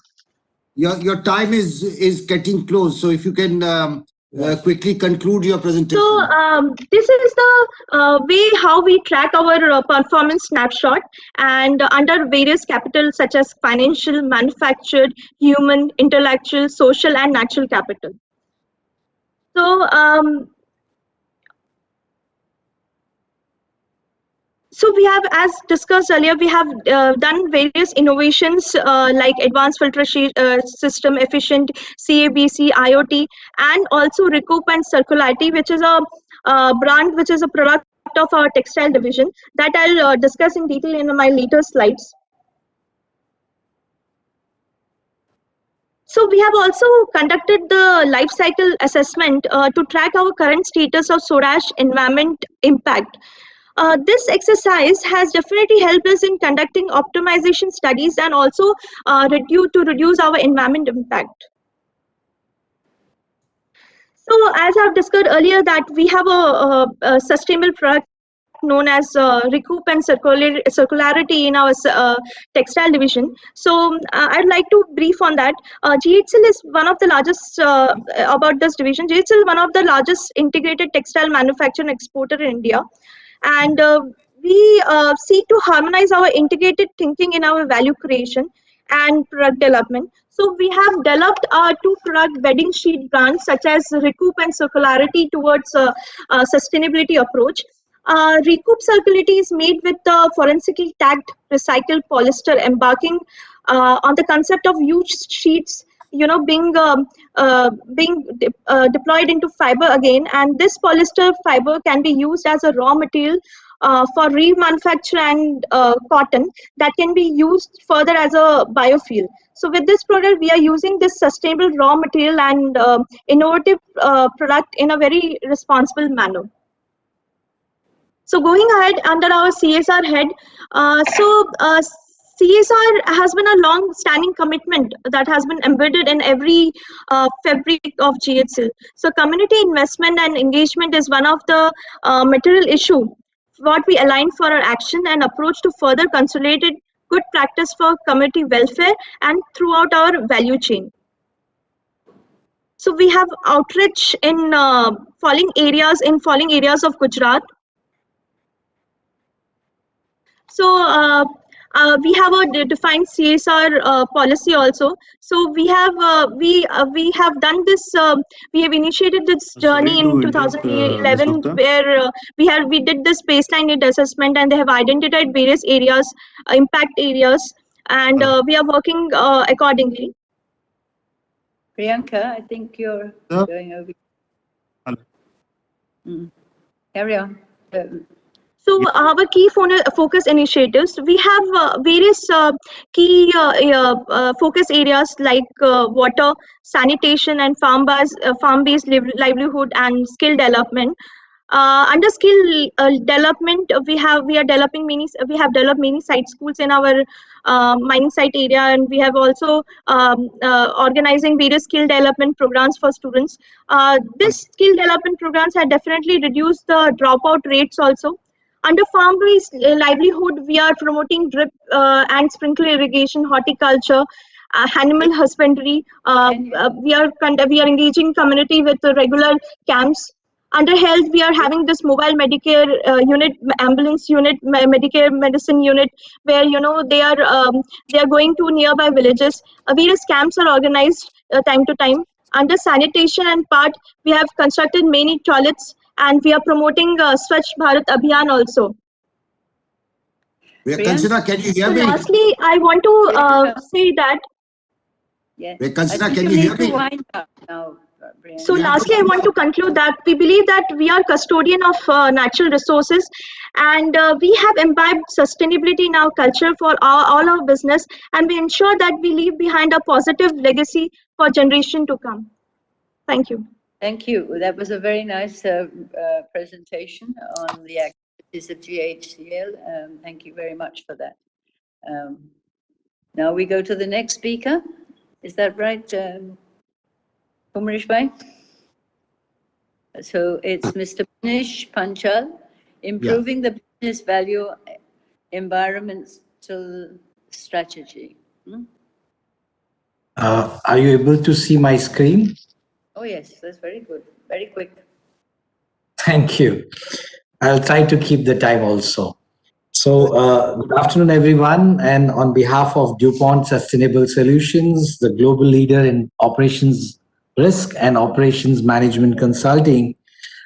Your time is getting close, so if you can quickly conclude your presentation. So this is the way how we track our performance snapshot, and under various capitals such as financial, manufactured, human, intellectual, social, and natural capital. So we have, as discussed earlier, we have done various innovations like advanced filter system, efficient CABC, IoT, and also Recoup and Circularity, which is a brand, which is a product of our textile division that I'll discuss in detail in my later slides. So we have also conducted the life cycle assessment to track our current status of soda ash environment impact. This exercise has definitely helped us in conducting optimization studies and also reduce our environment impact. So as I've discussed earlier, that we have a sustainable product known as Recoup and Circularity in our textile division. So I'd like to brief on that. GHL is one of the largest, about this division, GHL is one of the largest integrated textile manufacturer and exporter in India. And we seek to harmonize our integrated thinking in our value creation and product development. So we have developed two product bedding sheet brands such as Recoup and Circularity towards a sustainability approach. Recoup Circularity is made with the forensically tagged recycled polyester, embarking on the concept of huge sheets being deployed into fiber again, and this polyester fiber can be used as a raw material for remanufacture and cotton that can be used further as a biofuel. So with this product, we are using this sustainable raw material and innovative product in a very responsible manner. So going ahead under our CSR head, CSR has been a long-standing commitment that has been embedded in every fabric of GHL. So community investment and engagement is one of the material issue what we align for our action and approach to further consolidated good practice for community welfare and throughout our value chain. So we have outreach in following areas of Gujarat. So we have a defined CSR policy also. So we have done this. We have initiated this journey in 2011, where we did this baseline need assessment, and they have identified various areas, impact areas, and we are working accordingly. Priyanka, I think you're going over. Carry on. So our key focus initiatives, we have various key focus areas like water, sanitation, and farm-based livelihood and skill development. Under skill development, we have developed many site schools in our mining site area, and we have also organizing various skill development programs for students. This skill development programs have definitely reduced the dropout rates also. Under farm-based livelihood, we are promoting drip and sprinkler irrigation, horticulture, animal husbandry. We are engaging community with regular camps. Under health, we are having this mobile Medicare unit, ambulance unit, Medicare medicine unit, where they are going to nearby villages. Various camps are organized time to time. Under sanitation and part, we have constructed many toilets, and we are promoting Swachh Bharat Abhiyan also. Kanchana, can you hear So me? lastly, I want to say that. Yeah. Kanchana, I think can you you need hear to me? wind up now, Brian. So Yeah, lastly, I want to conclude that we believe that we are custodian of natural resources, and we have imbibed sustainability in our culture for all our business, and we ensure that we leave behind a positive legacy for generation to come. Thank you. Thank you. That was a very nice presentation on the activities of GHCL. Thank you very much for that. Now we go to the next speaker. Is that right, Kumarish Bhai? So it's Mr. Manish Panchal, Improving the Business Value Environmental Strategy. Are you able to see my screen? Oh, yes, that's very good. Very quick. Thank you. I'll try to keep the time also. So, good afternoon, everyone. And on behalf of DuPont Sustainable Solutions, the global leader in operations risk and operations management consulting,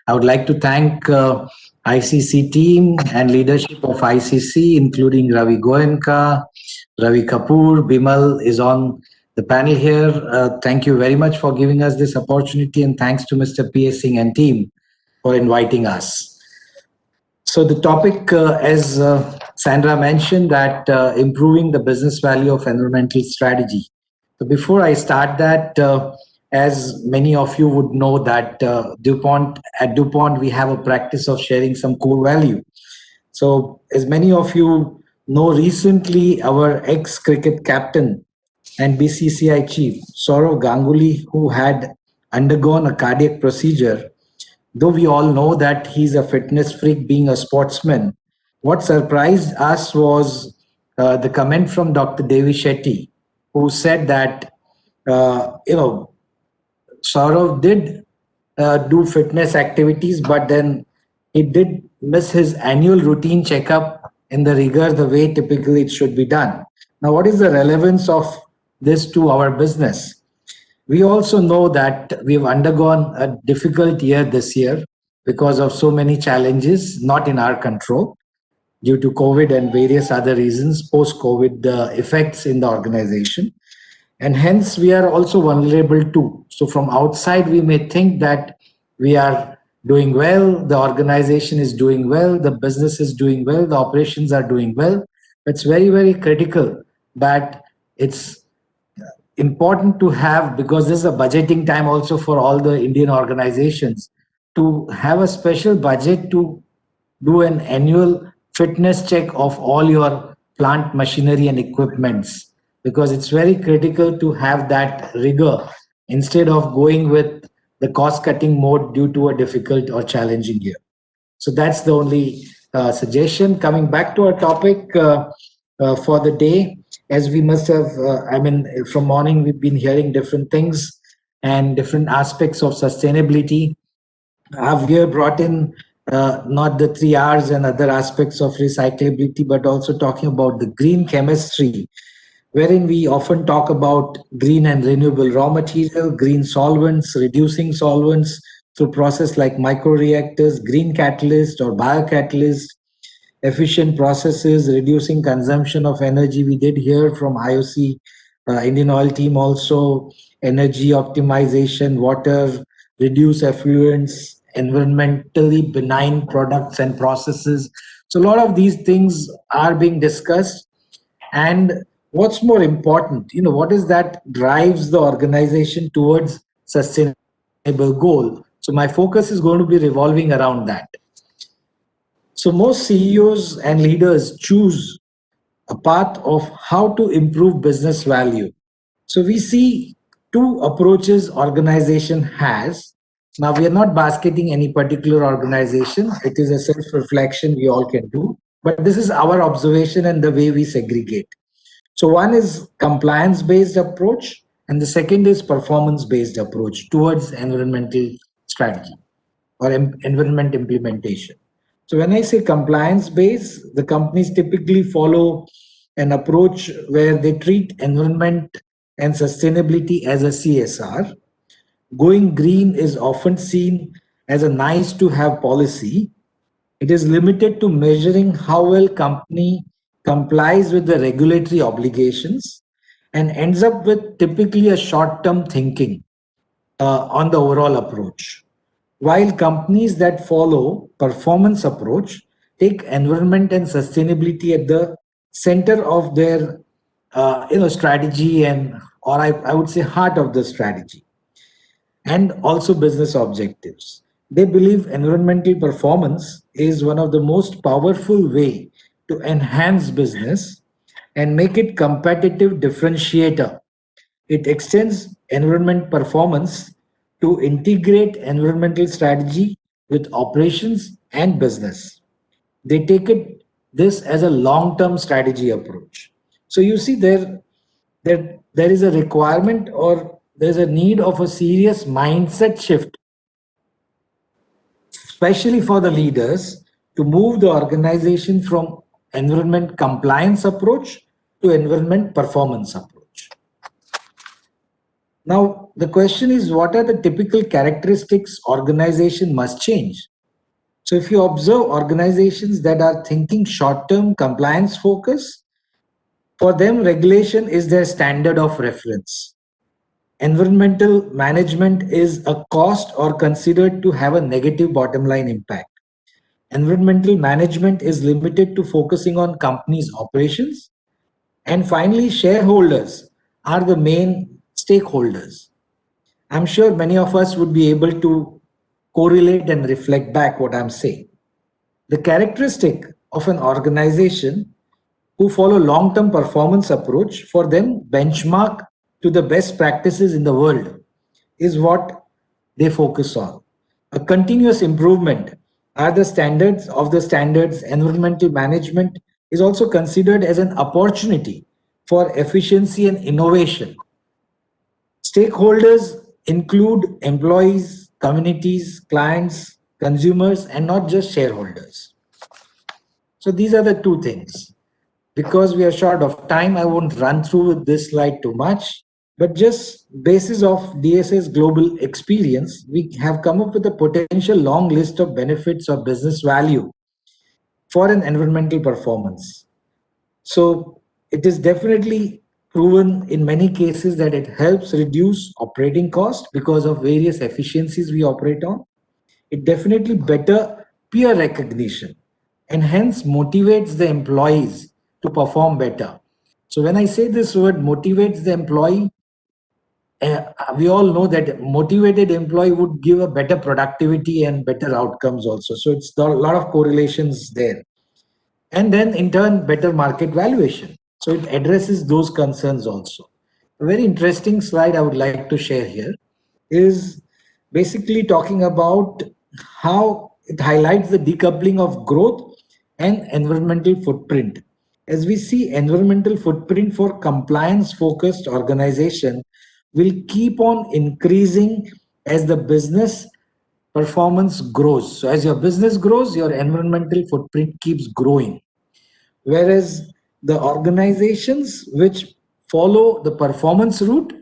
I would like to thank ICC team and leadership of ICC, including Ravi Goenka, Ravi Kapoor, Bimal is on the panel here. Thank you very much for giving us this opportunity, and thanks to Mr. P.S. Singh and team for inviting us. So the topic, as Sandra mentioned, that improving the business value of environmental strategy. So before I start that, as many of you would know that at DuPont, we have a practice of sharing some core value. So as many of you know, recently our ex-cricket captain and BCCI chief, Saurav Ganguly, who had undergone a cardiac procedure, though we all know that he's a fitness freak being a sportsman, what surprised us was the comment from Dr. Devi Shetty, who said that, Saurav did do fitness activities, but then he did miss his annual routine checkup in the rigor the way typically it should be done. Now, what is the relevance of this to our business? We also know that we've undergone a difficult year this year because of so many challenges not in our control due to COVID and various other reasons, post-COVID effects in the organization. And hence we are also vulnerable too. So from outside, we may think that we are doing well, the organization is doing well, the business is doing well, the operations are doing well. It's very, very critical that it's important to have, because this is a budgeting time also for all the Indian organizations, to have a special budget to do an annual fitness check of all your plant machinery and equipments, because it's very critical to have that rigor instead of going with the cost cutting mode due to a difficult or challenging year. So that's the only suggestion. Coming back to our topic for the day, as we must have, from morning we've been hearing different things and different aspects of sustainability. I've here brought in not the 3 R's and other aspects of recyclability, but also talking about the green chemistry, wherein we often talk about green and renewable raw material, green solvents, reducing solvents through process like microreactors, green catalyst or biocatalyst, efficient processes, reducing consumption of energy. We did hear from IOC, Indian Oil team also, energy optimization, water, reduce effluents, environmentally benign products and processes. So a lot of these things are being discussed. And what's more important, what is that drives the organization towards sustainable goal? So my focus is going to be revolving around that. So most CEOs and leaders choose a path of how to improve business value. So we see two approaches organization has. Now we are not basketing any particular organization. It is a self-reflection we all can do. But this is our observation and the way we segregate. So one is compliance-based approach, and the second is performance-based approach towards environmental strategy. or environment implementation. So when I say compliance based, the companies typically follow an approach where they treat environment and sustainability as a CSR. Going green is often seen as a nice to have policy. It is limited to measuring how well company complies with the regulatory obligations and ends up with typically a short-term thinking on the overall approach. While companies that follow performance approach take environment and sustainability at the center of their strategy and or I would say heart of the strategy and also business objectives. They believe environmental performance is one of the most powerful way to enhance business and make it competitive differentiator. It extends environment performance to integrate environmental strategy with operations and business. They take this as a long-term strategy approach. So you see there is a requirement or there's a need of a serious mindset shift, especially for the leaders, to move the organization from environment compliance approach to environment performance approach. Now, the question is, what are the typical characteristics organization must change? So if you observe organizations that are thinking short-term compliance focus, for them, regulation is their standard of reference. Environmental management is a cost or considered to have a negative bottom line impact. Environmental management is limited to focusing on companies' operations. And finally, shareholders are the main stakeholders. I'm sure many of us would be able to correlate and reflect back what I'm saying. The characteristic of an organization who follow long-term performance approach, for them benchmark to the best practices in the world is what they focus on. A continuous improvement are the standards of the standards. Environmental management is also considered as an opportunity for efficiency and innovation. Stakeholders include employees, communities, clients, consumers, and not just shareholders. So these are the two things. Because we are short of time, I won't run through this slide too much, but just basis of DSA's global experience, we have come up with a potential long list of benefits of business value for an environmental performance. So it is definitely proven in many cases that it helps reduce operating cost because of various efficiencies we operate on. It definitely better peer recognition and hence motivates the employees to perform better. So when I say this word motivates the employee, we all know that motivated employee would give a better productivity and better outcomes also. So it's a lot of correlations there. And then in turn, better market valuation. So it addresses those concerns also. A very interesting slide I would like to share here is basically talking about how it highlights the decoupling of growth and environmental footprint. As we see, environmental footprint for compliance-focused organization will keep on increasing as the business performance grows. So as your business grows, your environmental footprint keeps growing. Whereas the organizations which follow the performance route,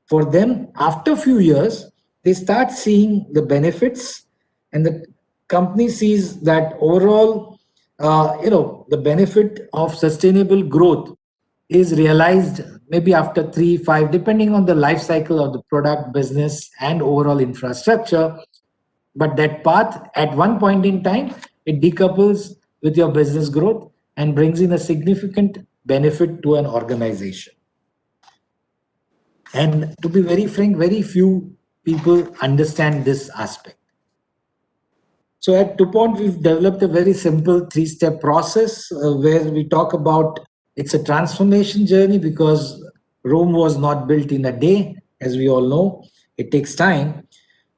for them, after a few years, they start seeing the benefits and the company sees that overall, the benefit of sustainable growth is realized maybe after 3, 5, depending on the life cycle of the product, business, and overall infrastructure. But that path, at one point in time, it decouples with your business growth and brings in a significant benefit to an organization. And to be very frank, very few people understand this aspect. So at DuPont, we've developed a very simple 3-step process where we talk about it's a transformation journey because Rome was not built in a day, as we all know. It takes time.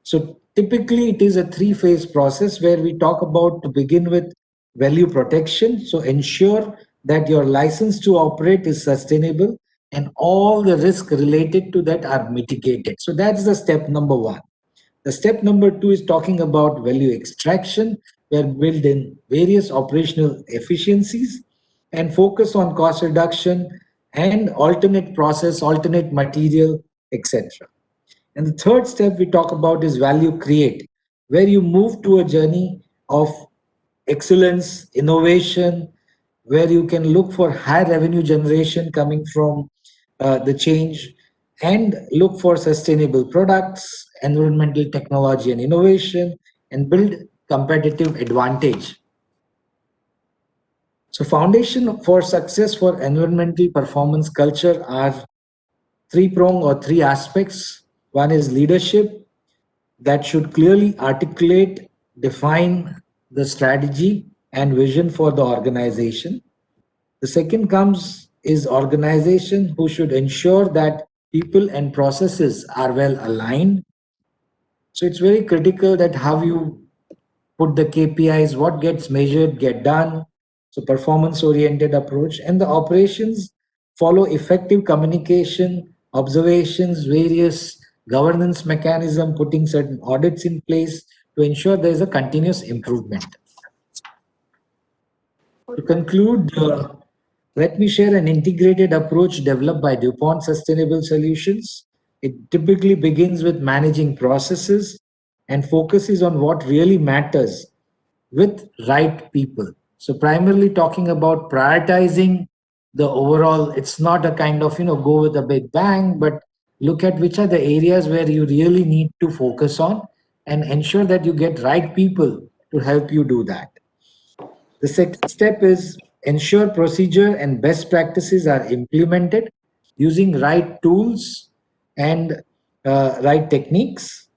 So typically, it is a 3-phase process where we talk about, to begin with, value protection. So ensure that your license to operate is sustainable and all the risks related to that are mitigated. So that's the step number 1. The step number 2 is talking about value extraction, where build in various operational efficiencies and focus on cost reduction and alternate process, alternate material, etc. And the third step we talk about is value create, where you move to a journey of excellence, innovation, where you can look for high revenue generation coming from the change and look for sustainable products, environmental technology and innovation, and build competitive advantage. So foundation for success for environmental performance culture are three-pronged or three aspects. One is leadership that should clearly articulate, define the strategy and vision for the organization. The second comes is organization who should ensure that people and processes are well aligned. So it's very critical that how you put the KPIs, what gets measured, get done. So performance oriented approach, and the operations follow effective communication, observations, various governance mechanism, putting certain audits in place to ensure there is a continuous improvement. To conclude, let me share an integrated approach developed by DuPont Sustainable Solutions. It typically begins with managing processes and focuses on what really matters with right people. So primarily talking about prioritizing the overall, it's not a kind of, go with a big bang, but look at which are the areas where you really need to focus on and ensure that you get right people to help you do that. The second step is ensure procedure and best practices are implemented using right tools and right techniques.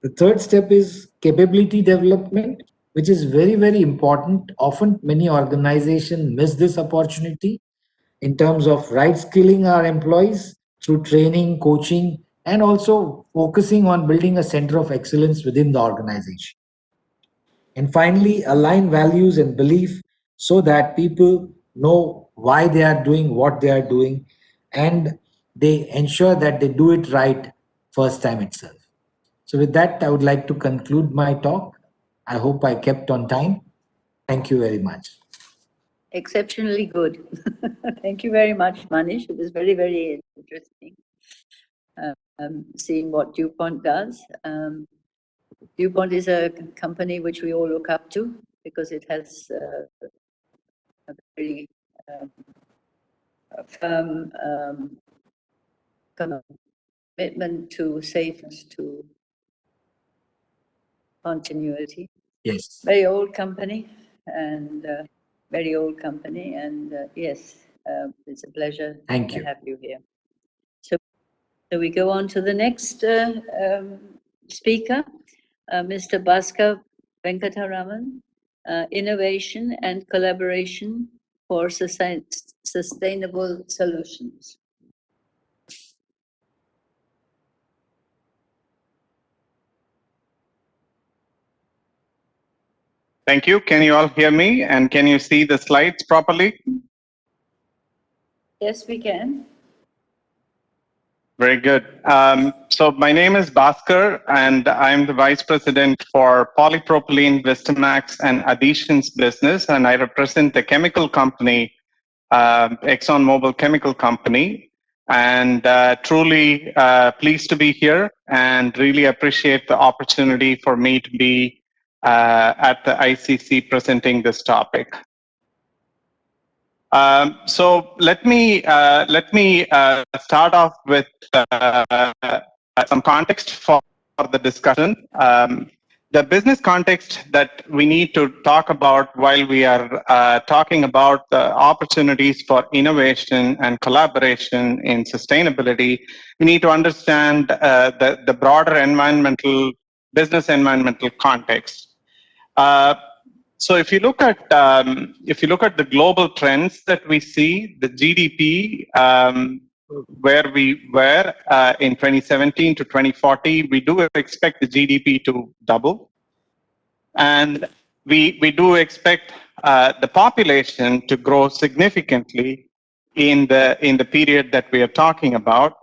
The third step is capability development, which is very, very important. Often many organizations miss this opportunity in terms of right skilling our employees through training, coaching, and also focusing on building a center of excellence within the organization. And finally, align values and belief so that people know why they are doing what they are doing and they ensure that they do it right first time itself. So with that, I would like to conclude my talk. I hope I kept on time. Thank you very much. Exceptionally good. Thank you very much, Manish. It was very, very interesting seeing what DuPont does. DuPont is a company which we all look up to because it has a very firm commitment to safety, to continuity. Yes. Very old company and yes, it's a pleasure Thank to you. have you here. So we go on to the next speaker, Mr. Bhaskar Venkataraman, Innovation and Collaboration for Sustainable Solutions. Thank you. Can you all hear me? And can you see the slides properly? Yes, we can. Very good. So my name is Bhaskar, and I'm the Vice President for Polypropylene, Vistamax, and Adhesions business, and I represent the chemical company, ExxonMobil Chemical Company, and truly pleased to be here and really appreciate the opportunity for me to be at the ICC presenting this topic. So let me start off with some context for the discussion. The business context that we need to talk about while we are talking about the opportunities for innovation and collaboration in sustainability, we need to understand the broader business environmental context. So if you look at the global trends that we see, the GDP where we were in 2017 to 2040, we do expect the GDP to double, and we do expect the population to grow significantly in the period that we are talking about.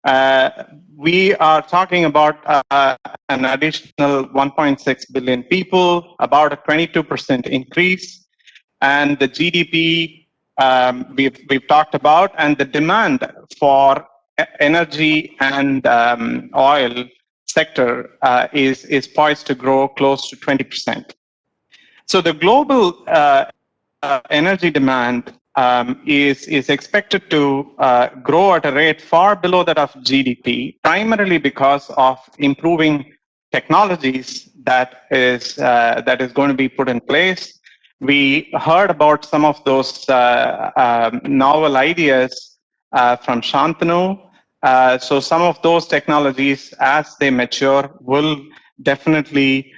We are talking about an additional 1.6 billion people, about a 22% increase, and the GDP we've talked about, and the demand for energy and oil sector is poised to grow close to 20%. So the global energy demand is expected to grow at a rate far below that of GDP, primarily because of improving technologies that is going to be put in place. We heard about some of those novel ideas from Shantanu. So some of those technologies, as they mature, will definitely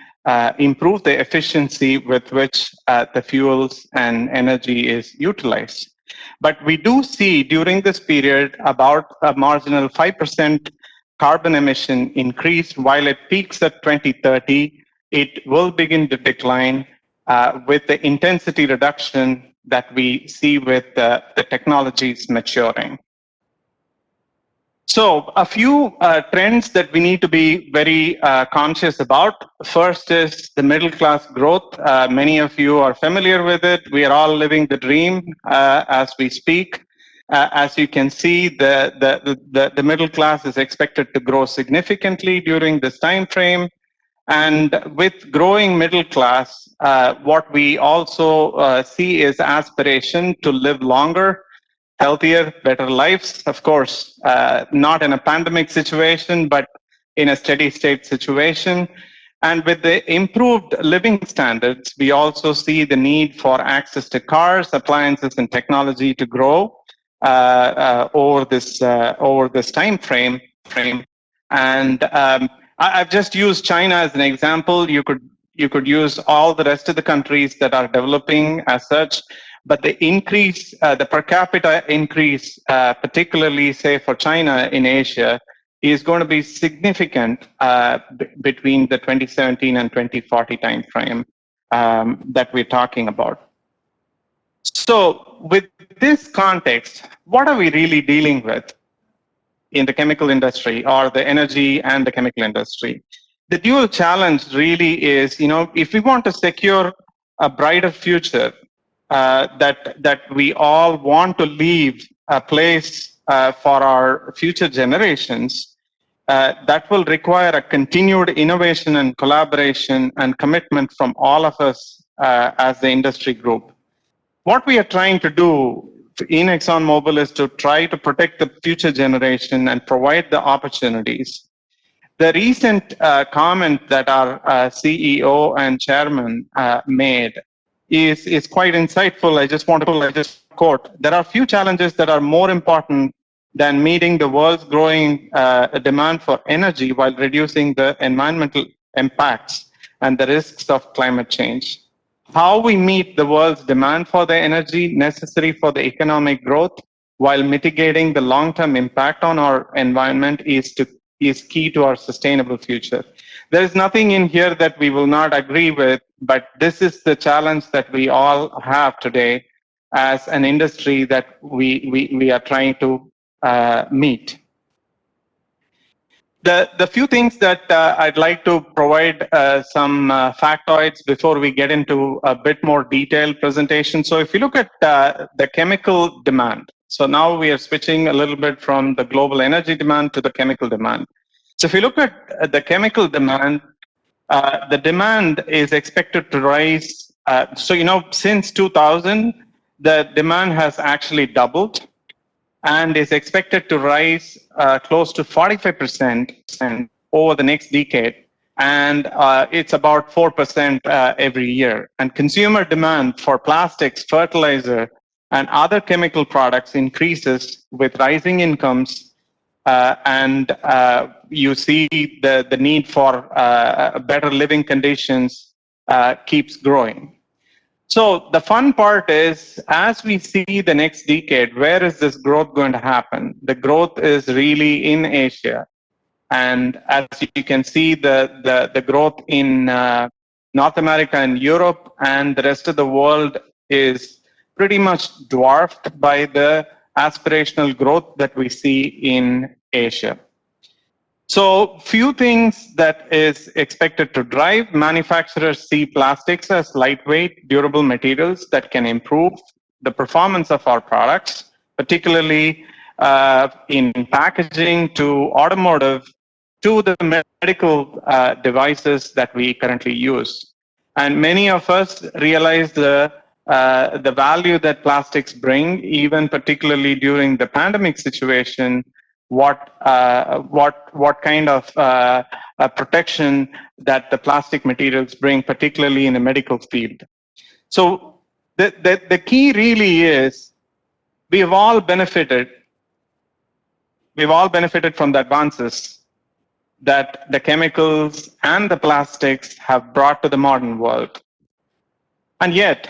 improve the efficiency with which the fuels and energy is utilized. But we do see during this period about a marginal 5% carbon emission increase. While it peaks at 2030, it will begin to decline with the intensity reduction that we see with the technologies maturing. So a few trends that we need to be very conscious about. First is the middle class growth. Many of you are familiar with it. We are all living the dream as we speak. As you can see, the middle class is expected to grow significantly during this time frame. And with growing middle class, what we also see is aspiration to live longer, healthier, better lives, of course, not in a pandemic situation, but in a steady state situation. And with the improved living standards, we also see the need for access to cars, appliances, and technology to grow over this time frame. And I've just used China as an example. You could use all the rest of the countries that are developing as such. But the increase, the per capita increase, particularly say for China in Asia, is going to be significant between the 2017 and 2040 timeframe that we're talking about. So with this context, what are we really dealing with in the chemical industry or the energy and the chemical industry? The dual challenge really is, if we want to secure a brighter future, that we all want to leave a place for our future generations, that will require a continued innovation and collaboration and commitment from all of us as the industry group. What we are trying to do in ExxonMobil is to try to protect the future generation and provide the opportunities. The recent comment that our CEO and chairman made is quite insightful. I just want to quote, there are few challenges that are more important than meeting the world's growing demand for energy while reducing the environmental impacts and the risks of climate change. How we meet the world's demand for the energy necessary for the economic growth while mitigating the long-term impact on our environment is key to our sustainable future. There is nothing in here that we will not agree with, but this is the challenge that we all have today as an industry that we are trying to meet. The few things that I'd like to provide some factoids before we get into a bit more detailed presentation. So if you look at the chemical demand, so now we are switching a little bit from the global energy demand to the chemical demand. So if you look at the chemical demand, the demand is expected to rise. Since 2000, the demand has actually doubled and is expected to rise close to 45% over the next decade. And it's about 4% every year. And consumer demand for plastics, fertilizer, and other chemical products increases with rising incomes. And you see the need for better living conditions keeps growing. So the fun part is, as we see the next decade, where is this growth going to happen? The growth is really in Asia. And as you can see, the growth in North America and Europe and the rest of the world is pretty much dwarfed by the aspirational growth that we see in Asia. So few things that is expected to drive. Manufacturers see plastics as lightweight, durable materials that can improve the performance of our products, particularly in packaging to automotive to the medical devices that we currently use. And many of us realize the value that plastics bring, even particularly during the pandemic situation. What kind of protection that the plastic materials bring, particularly in the medical field. So the key really is we've all benefited from the advances that the chemicals and the plastics have brought to the modern world. And yet,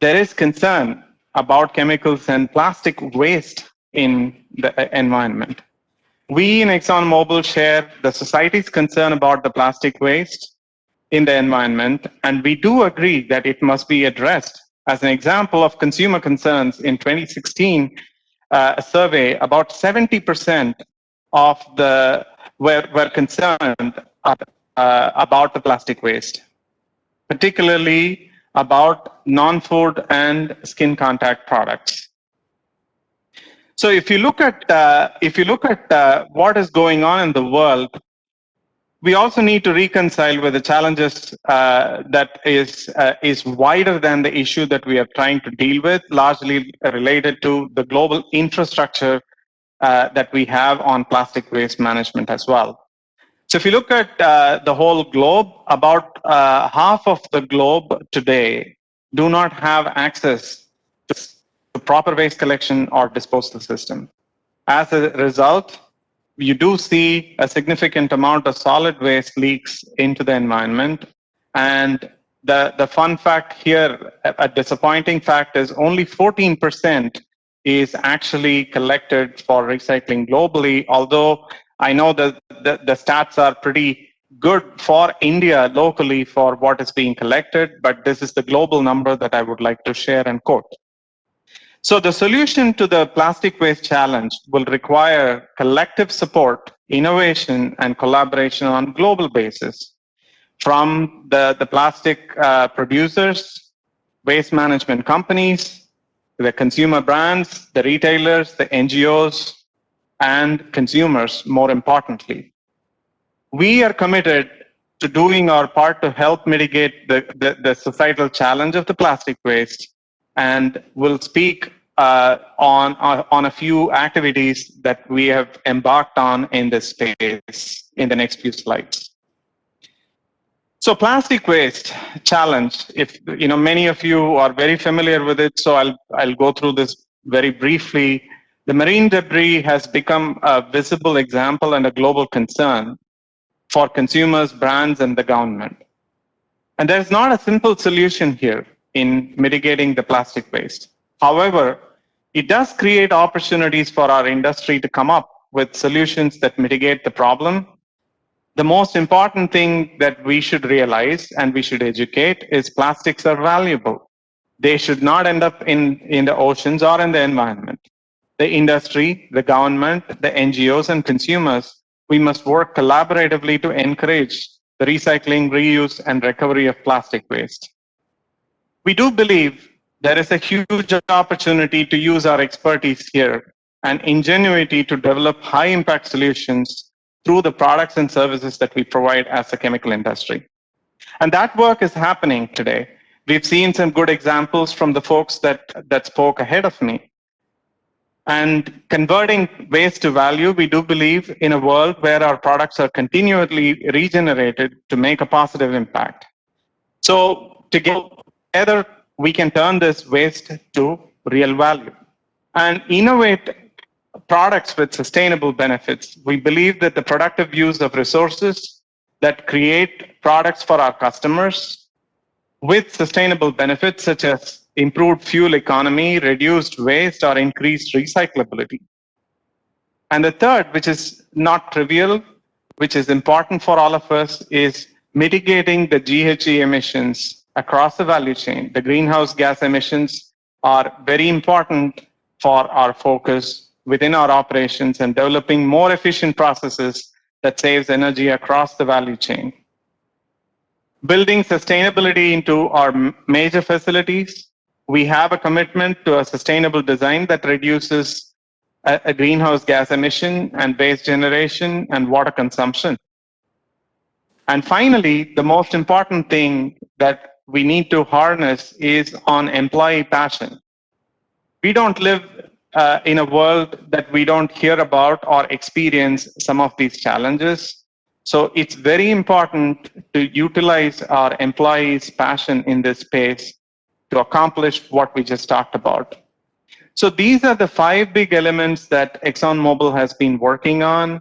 there is concern about chemicals and plastic waste in the environment. We in ExxonMobil share the society's concern about the plastic waste in the environment, and we do agree that it must be addressed. As an example of consumer concerns, in 2016, a survey, about 70% of the were concerned about the plastic waste, particularly about non-food and skin contact products. So if you look at what is going on in the world, we also need to reconcile with the challenges that is wider than the issue that we are trying to deal with, largely related to the global infrastructure that we have on plastic waste management as well. So if you look at the whole globe, about half of the globe today do not have access to proper waste collection or disposal system. As a result, you do see a significant amount of solid waste leaks into the environment. And the fun fact here, a disappointing fact, is only 14% is actually collected for recycling globally, although I know that the stats are pretty good for India locally for what is being collected, but this is the global number that I would like to share and quote. So the solution to the plastic waste challenge will require collective support, innovation, and collaboration on a global basis from the plastic producers, waste management companies, the consumer brands, the retailers, the NGOs, and consumers, more importantly. We are committed to doing our part to help mitigate the societal challenge of the plastic waste, and will speak on a few activities that we have embarked on in this space in the next few slides. So plastic waste challenge, if many of you are very familiar with it, so I'll go through this very briefly. The marine debris has become a visible example and a global concern for consumers, brands, and the government. And there's not a simple solution here in mitigating the plastic waste. However, it does create opportunities for our industry to come up with solutions that mitigate the problem. The most important thing that we should realize and we should educate is plastics are valuable. They should not end up in the oceans or in the environment. The industry, the government, the NGOs, and consumers, we must work collaboratively to encourage the recycling, reuse, and recovery of plastic waste. We do believe there is a huge opportunity to use our expertise here and ingenuity to develop high-impact solutions through the products and services that we provide as a chemical industry. And that work is happening today. We've seen some good examples from the folks that spoke ahead of me. And converting waste to value, we do believe in a world where our products are continually regenerated to make a positive impact. So together, we can turn this waste to real value and innovate products with sustainable benefits. We believe that the productive use of resources that create products for our customers with sustainable benefits, such as improved fuel economy, reduced waste, or increased recyclability. And the third, which is not trivial, which is important for all of us, is mitigating the GHG emissions across the value chain. The greenhouse gas emissions are very important for our focus within our operations and developing more efficient processes that saves energy across the value chain. Building sustainability into our major facilities, we have a commitment to a sustainable design that reduces a greenhouse gas emission and waste generation and water consumption. And finally, the most important thing that we need to harness is on employee passion. We don't live in a world that we don't hear about or experience some of these challenges. So it's very important to utilize our employees' passion in this space to accomplish what we just talked about. So these are the 5 big elements that ExxonMobil has been working on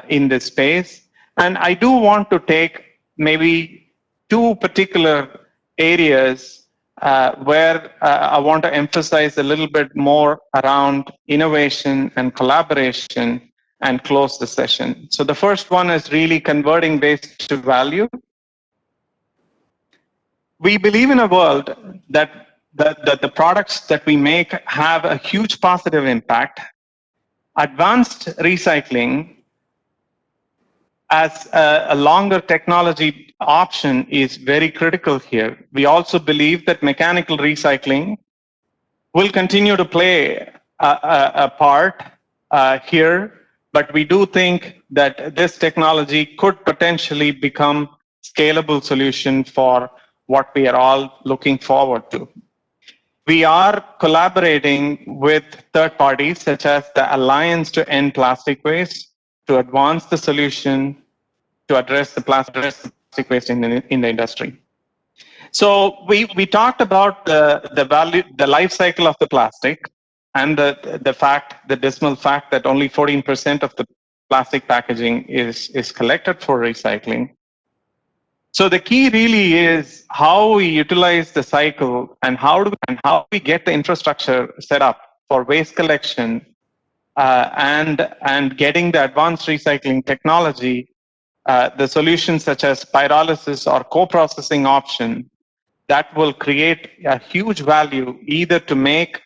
in this space. And I do want to take maybe 2 particular areas where I want to emphasize a little bit more around innovation and collaboration and close the session. So the first one is really converting waste to value. We believe in a world that the products that we make have a huge positive impact. Advanced recycling as a longer technology option is very critical here. We also believe that mechanical recycling will continue to play a part here, but we do think that this technology could potentially become scalable solution for what we are all looking forward to. We are collaborating with third parties such as the Alliance to End Plastic Waste to advance the solution to address the plastic waste in the industry. So we talked about the life cycle of the plastic and the dismal fact that only 14% of the plastic packaging is collected for recycling. So the key really is how we utilize the cycle and how we get the infrastructure set up for waste collection and getting the advanced recycling technology, the solutions such as pyrolysis or co-processing option that will create a huge value either to make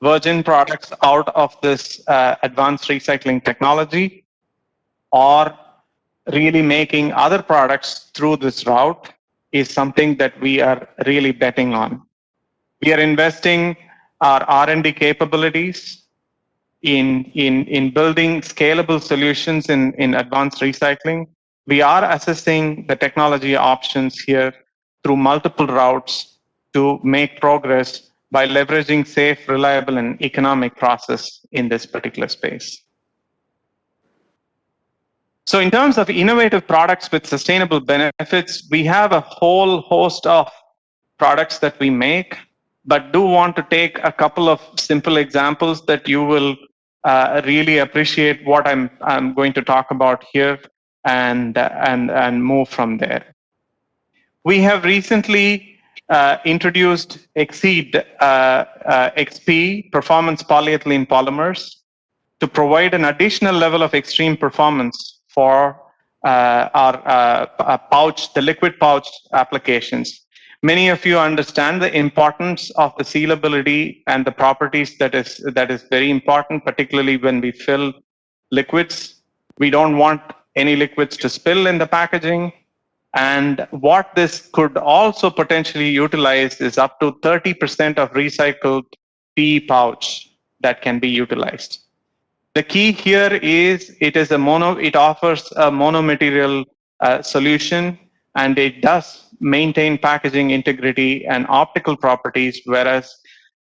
virgin products out of this advanced recycling technology or really making other products through this route is something that we are really betting on. We are investing our R&D capabilities in building scalable solutions in advanced recycling. We are assessing the technology options here through multiple routes to make progress by leveraging safe, reliable, and economic process in this particular space. So in terms of innovative products with sustainable benefits, we have a whole host of products that we make, but do want to take a couple of simple examples that you will really appreciate what I'm going to talk about here and move from there. We have recently introduced Exceed XP Performance Polyethylene Polymers to provide an additional level of extreme performance for our pouch, the liquid pouch applications. Many of you understand the importance of the sealability and the properties that is very important, particularly when we fill liquids. We don't want any liquids to spill in the packaging. And what this could also potentially utilize is up to 30% of recycled PE pouch that can be utilized. The key here is it offers a monomaterial solution, and it does maintain packaging integrity and optical properties, whereas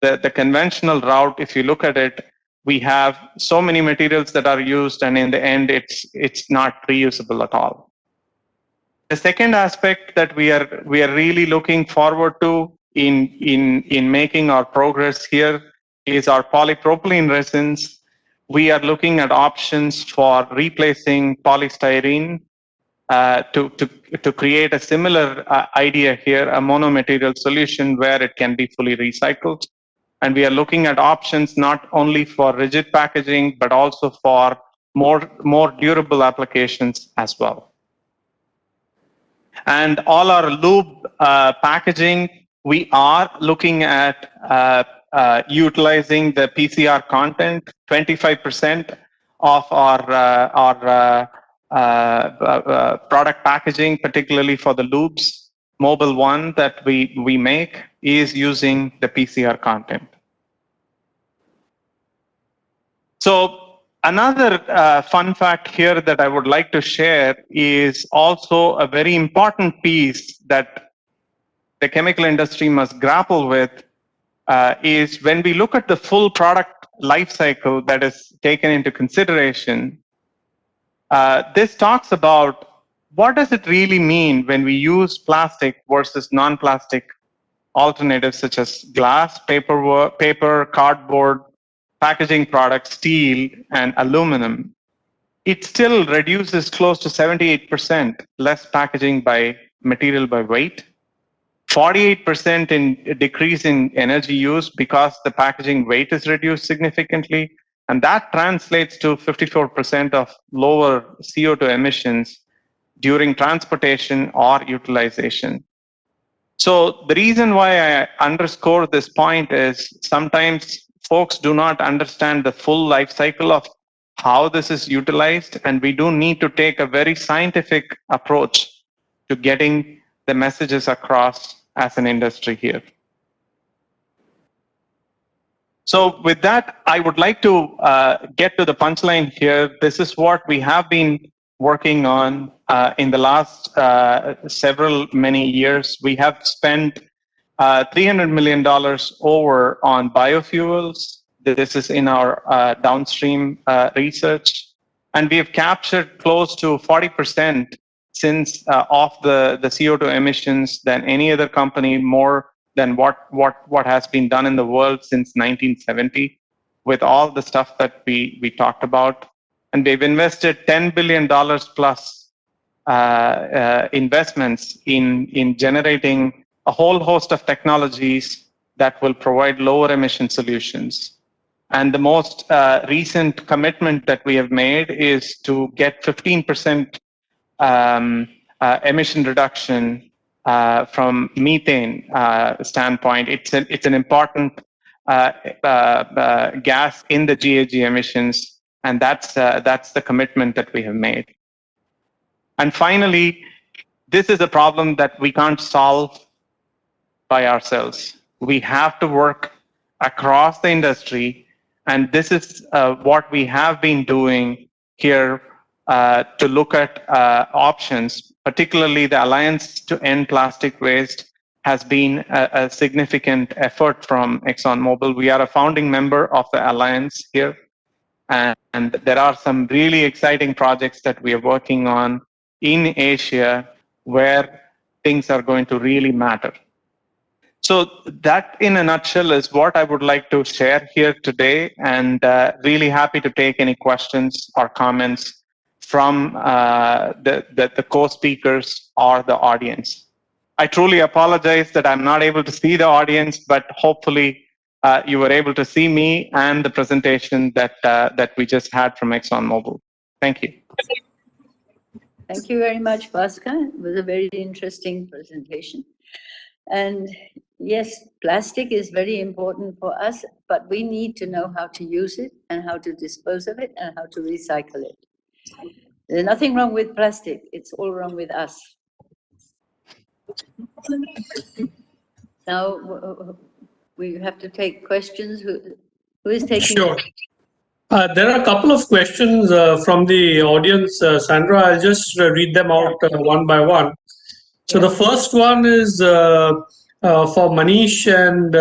the conventional route, if you look at it, we have so many materials that are used, and in the end, it's not reusable at all. The second aspect that we are really looking forward to in making our progress here is our polypropylene resins. We are looking at options for replacing polystyrene to create a similar idea here, a monomaterial solution where it can be fully recycled. And we are looking at options not only for rigid packaging, but also for more durable applications as well. And all our lube packaging, we are looking at utilizing the PCR content. 25% of our product packaging, particularly for the lubes, Mobile One that we make, is using the PCR content. So another fun fact here that I would like to share is also a very important piece that the chemical industry must grapple with, is when we look at the full product life cycle that is taken into consideration. This talks about what does it really mean when we use plastic versus non-plastic alternatives such as glass, paper, cardboard, packaging products, steel, and aluminum. It still reduces close to 78% less packaging by material by weight, 48% in decrease in energy use because the packaging weight is reduced significantly, and that translates to 54% of lower CO2 emissions during transportation or utilization. So the reason why I underscore this point is sometimes folks do not understand the full life cycle of how this is utilized, and we do need to take a very scientific approach to getting the messages across as an industry here. So with that, I would like to get to the punchline here. This is what we have been working on in the last many years. We have spent $300 million over on biofuels. This is in our downstream research. And we have captured close to 40% since of the CO2 emissions than any other company, more than what has been done in the world since 1970 with all the stuff that we talked about. And they've invested $10 billion plus investments in generating a whole host of technologies that will provide lower emission solutions. And the most recent commitment that we have made is to get 15% emission reduction from methane standpoint. It's an important gas in the GHG emissions. And that's the commitment that we have made. And finally, this is a problem that we can't solve by ourselves. We have to work across the industry, and this is what we have been doing here to look at options. Particularly, the Alliance to End Plastic Waste has been a significant effort from ExxonMobil. We are a founding member of the Alliance here. And there are some really exciting projects that we are working on in Asia where things are going to really matter. So that in a nutshell is what I would like to share here today, and really happy to take any questions or comments from the co-speakers or the audience. I truly apologize that I'm not able to see the audience, but hopefully you were able to see me and the presentation that we just had from ExxonMobil. Thank you. Thank you very much, Bhaskar. It was a very interesting presentation. And yes, plastic is very important for us, but we need to know how to use it and how to dispose of it and how to recycle it. There's nothing wrong with plastic. It's all wrong with us. Now, we have to take questions. Who is taking? Sure. There are a couple of questions from the audience, Sandra. I'll just read them out one by one. So the first one is for Manish and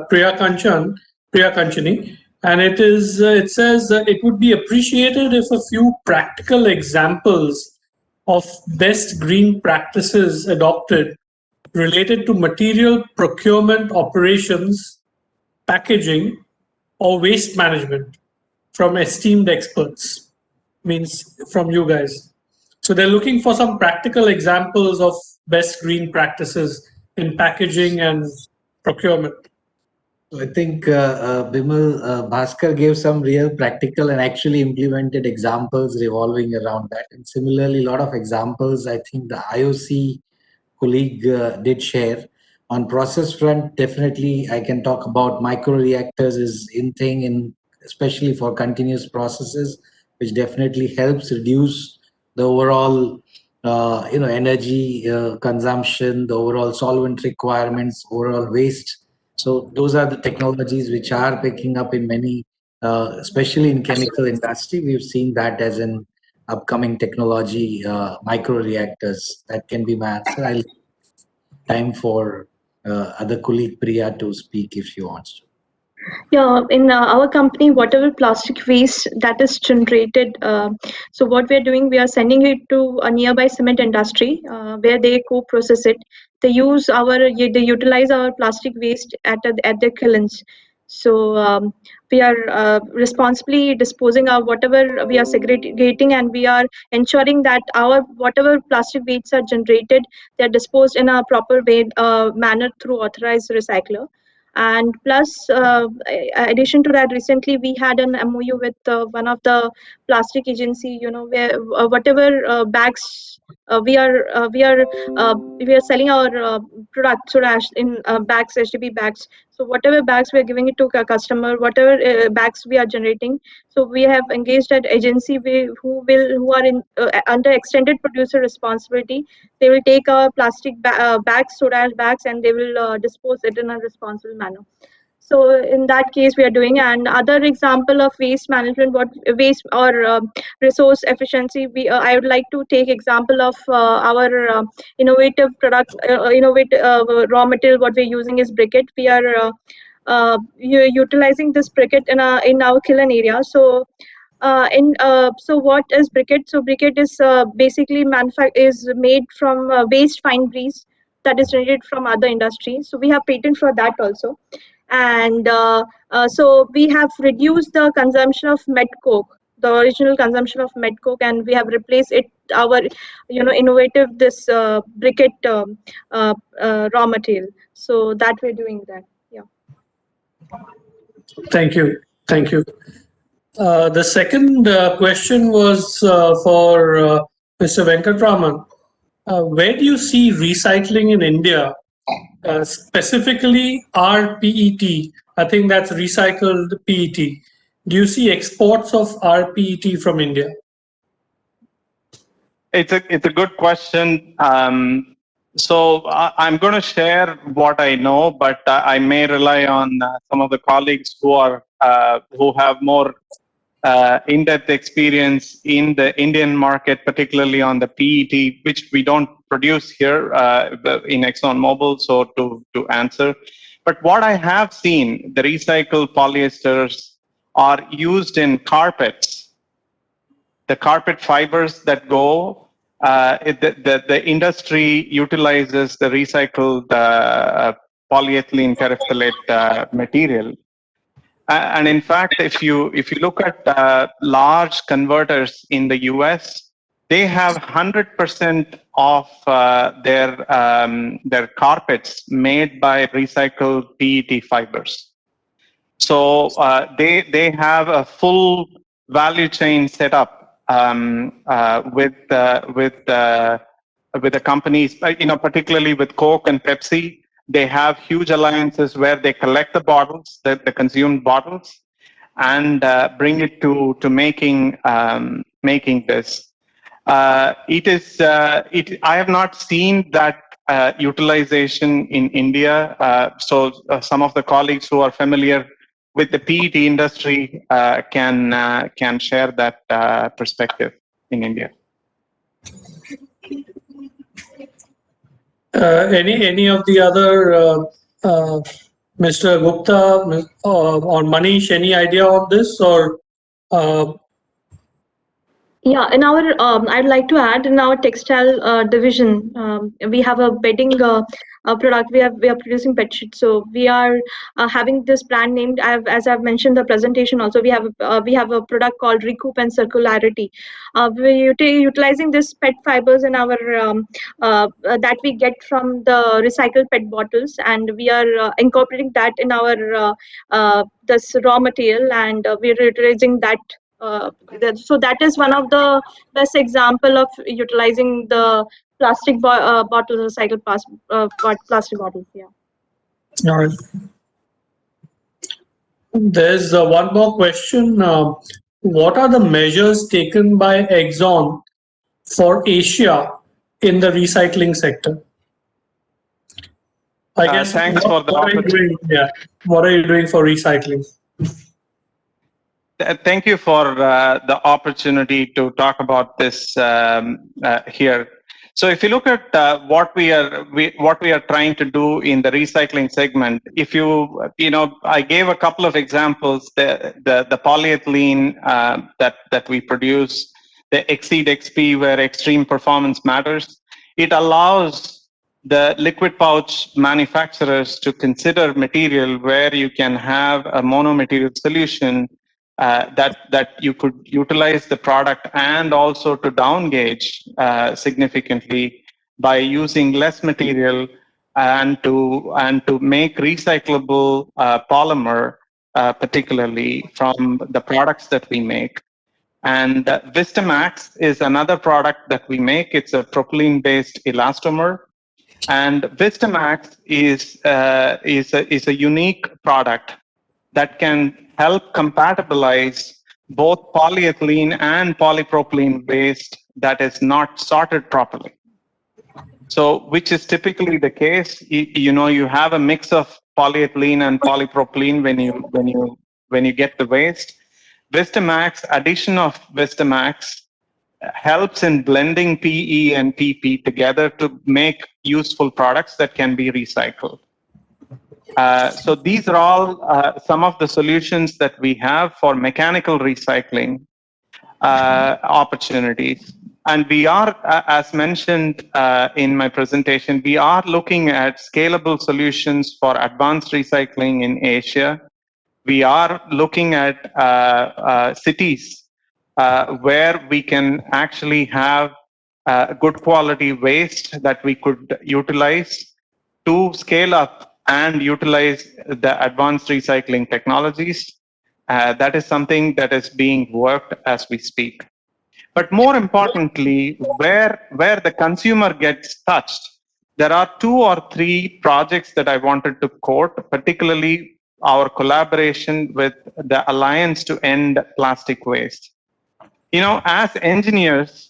Priya Kanchani, and it says it would be appreciated if a few practical examples of best green practices adopted related to material procurement operations, packaging, or waste management from esteemed experts, means from you guys. So they're looking for some practical examples of best green practices in packaging and procurement. I think Bimal, Bhaskar gave some real practical and actually implemented examples revolving around that. And similarly, a lot of examples I think the IOC colleague did share On process front, definitely I can talk about microreactors is in thing, in especially for continuous processes, which definitely helps reduce the overall energy consumption, the overall solvent requirements, overall waste. So those are the technologies which are picking up in many, especially in chemical industry. We've seen that as an upcoming technology, microreactors that can be my answer. I'll time for other colleague Priya to speak if she wants to. Yeah, in our company, whatever plastic waste that is generated, so what we are doing, we are sending it to a nearby cement industry where they co-process it. They utilize our plastic waste at their kilns. So we are responsibly disposing of whatever we are segregating, and we are ensuring that our whatever plastic wastes are generated, they are disposed in a proper way manner through authorized recycler. And plus addition to that, recently we had an MOU with one of the plastic agency, where whatever bags we are selling our product soda ash in bags, HDB bags. So whatever bags we are giving it to a customer, whatever bags we are generating, so we have engaged that agency who are in under extended producer responsibility. They will take our plastic bags, soda ash bags, and they will dispose it in a responsible manner. So in that case, we are doing. And other example of waste management, what waste or resource efficiency, I would like to take example of our innovative products, innovative raw material. What we're using is briquette. We are utilizing this briquette in our kiln area. So so what is briquette? So briquette is basically is made from waste fine grease that is generated from other industries. So we have patent for that also. And so we have reduced the consumption of met coke, the original consumption of met coke, and we have replaced it our innovative this briquette raw material. So that we're doing that. Yeah. Thank you. Thank you. The second question was for Mr. Venkatraman. Where do you see recycling in India, specifically rPET? I think that's recycled PET. Do you see exports of rPET from India? It's a good question. So I'm going to share what I know, but I may rely on some of the colleagues who have more in-depth experience in the Indian market, particularly on the PET, which we don't produce here in ExxonMobil, so to answer. But what I have seen, the recycled polyesters are used in carpets. The carpet fibers that go, the industry utilizes the recycled polyethylene terephthalate material. And in fact, if you look at large converters in the US, they have 100% of their carpets made by recycled PET fibers. So they have a full value chain set up with the companies, particularly with Coke and Pepsi. They have huge alliances where they collect the bottles, the consumed bottles, and bring it to making this. I have not seen that utilization in India. So some of the colleagues who are familiar with the PET industry can share that perspective in India. Any of the other Mr. Gupta or Manish, any idea on this, or Yeah, in our, I'd like to add, in our textile division, we have a bedding product. We are producing bed sheets. So we are having this brand named, as I've mentioned the presentation also. We have a product called Recoup and Circularity. We're utilizing this PET fibers in our that we get from the recycled PET bottles, and we are incorporating that in our this raw material, and we're utilizing that. So that is one of the best example of utilizing the plastic bottles, recycled plastic bottles. Yeah. All right. There's one more question. What are the measures taken by Exxon for Asia in the recycling sector? I guess Thanks for the what are you doing? Yeah, what are you doing for recycling? Thank you for the opportunity to talk about this here. So, if you look at what we are trying to do in the recycling segment, if I gave a couple of examples. The polyethylene that we produce, the Exceed XP, where extreme performance matters. It allows the liquid pouch manufacturers to consider material where you can have a monomaterial solution. That you could utilize the product and also to down gauge significantly by using less material and to make recyclable polymer, particularly from the products that we make. And Vistamax is another product that we make. It's a propylene-based elastomer. And Vistamax is a unique product that can help compatibilize both polyethylene and polypropylene waste that is not sorted properly. So, which is typically the case. You have a mix of polyethylene and polypropylene when you get the waste. Vistamax, addition of Vistamax helps in blending PE and PP together to make useful products that can be recycled. So these are all some of the solutions that we have for mechanical recycling opportunities. And we are, as mentioned in my presentation, we are looking at scalable solutions for advanced recycling in Asia. We are looking at cities where we can actually have good quality waste that we could utilize to scale up and utilize the advanced recycling technologies. That is something that is being worked as we speak. But more importantly, where the consumer gets touched, there are 2 or 3 projects that I wanted to quote, particularly our collaboration with the Alliance to End Plastic Waste. As engineers,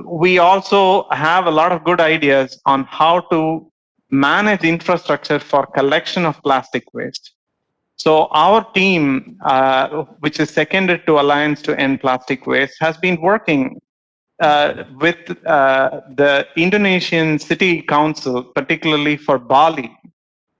we also have a lot of good ideas on how to manage infrastructure for collection of plastic waste. So our team, which is seconded to Alliance to End Plastic Waste, has been working with the Indonesian City Council, particularly for Bali.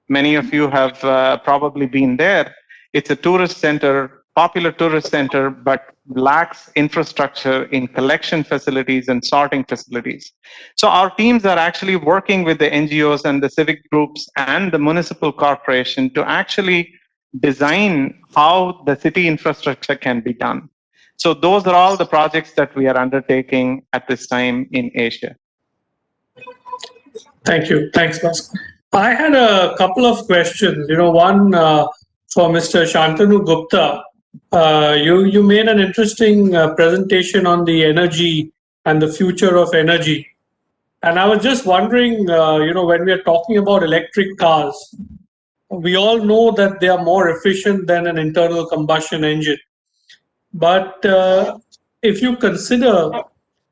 Many of you have probably been there. It's a tourist center, popular tourist center, but lacks infrastructure in collection facilities and sorting facilities. So our teams are actually working with the NGOs and the civic groups and the municipal corporation to actually design how the city infrastructure can be done. So those are all the projects that we are undertaking at this time in Asia. Thank you. Thanks, Bhaskar. I had a couple of questions. One for Mr. Shantanu Gupta. You made an interesting presentation on the energy and the future of energy. And I was just wondering, when we are talking about electric cars, we all know that they are more efficient than an internal combustion engine. But if you consider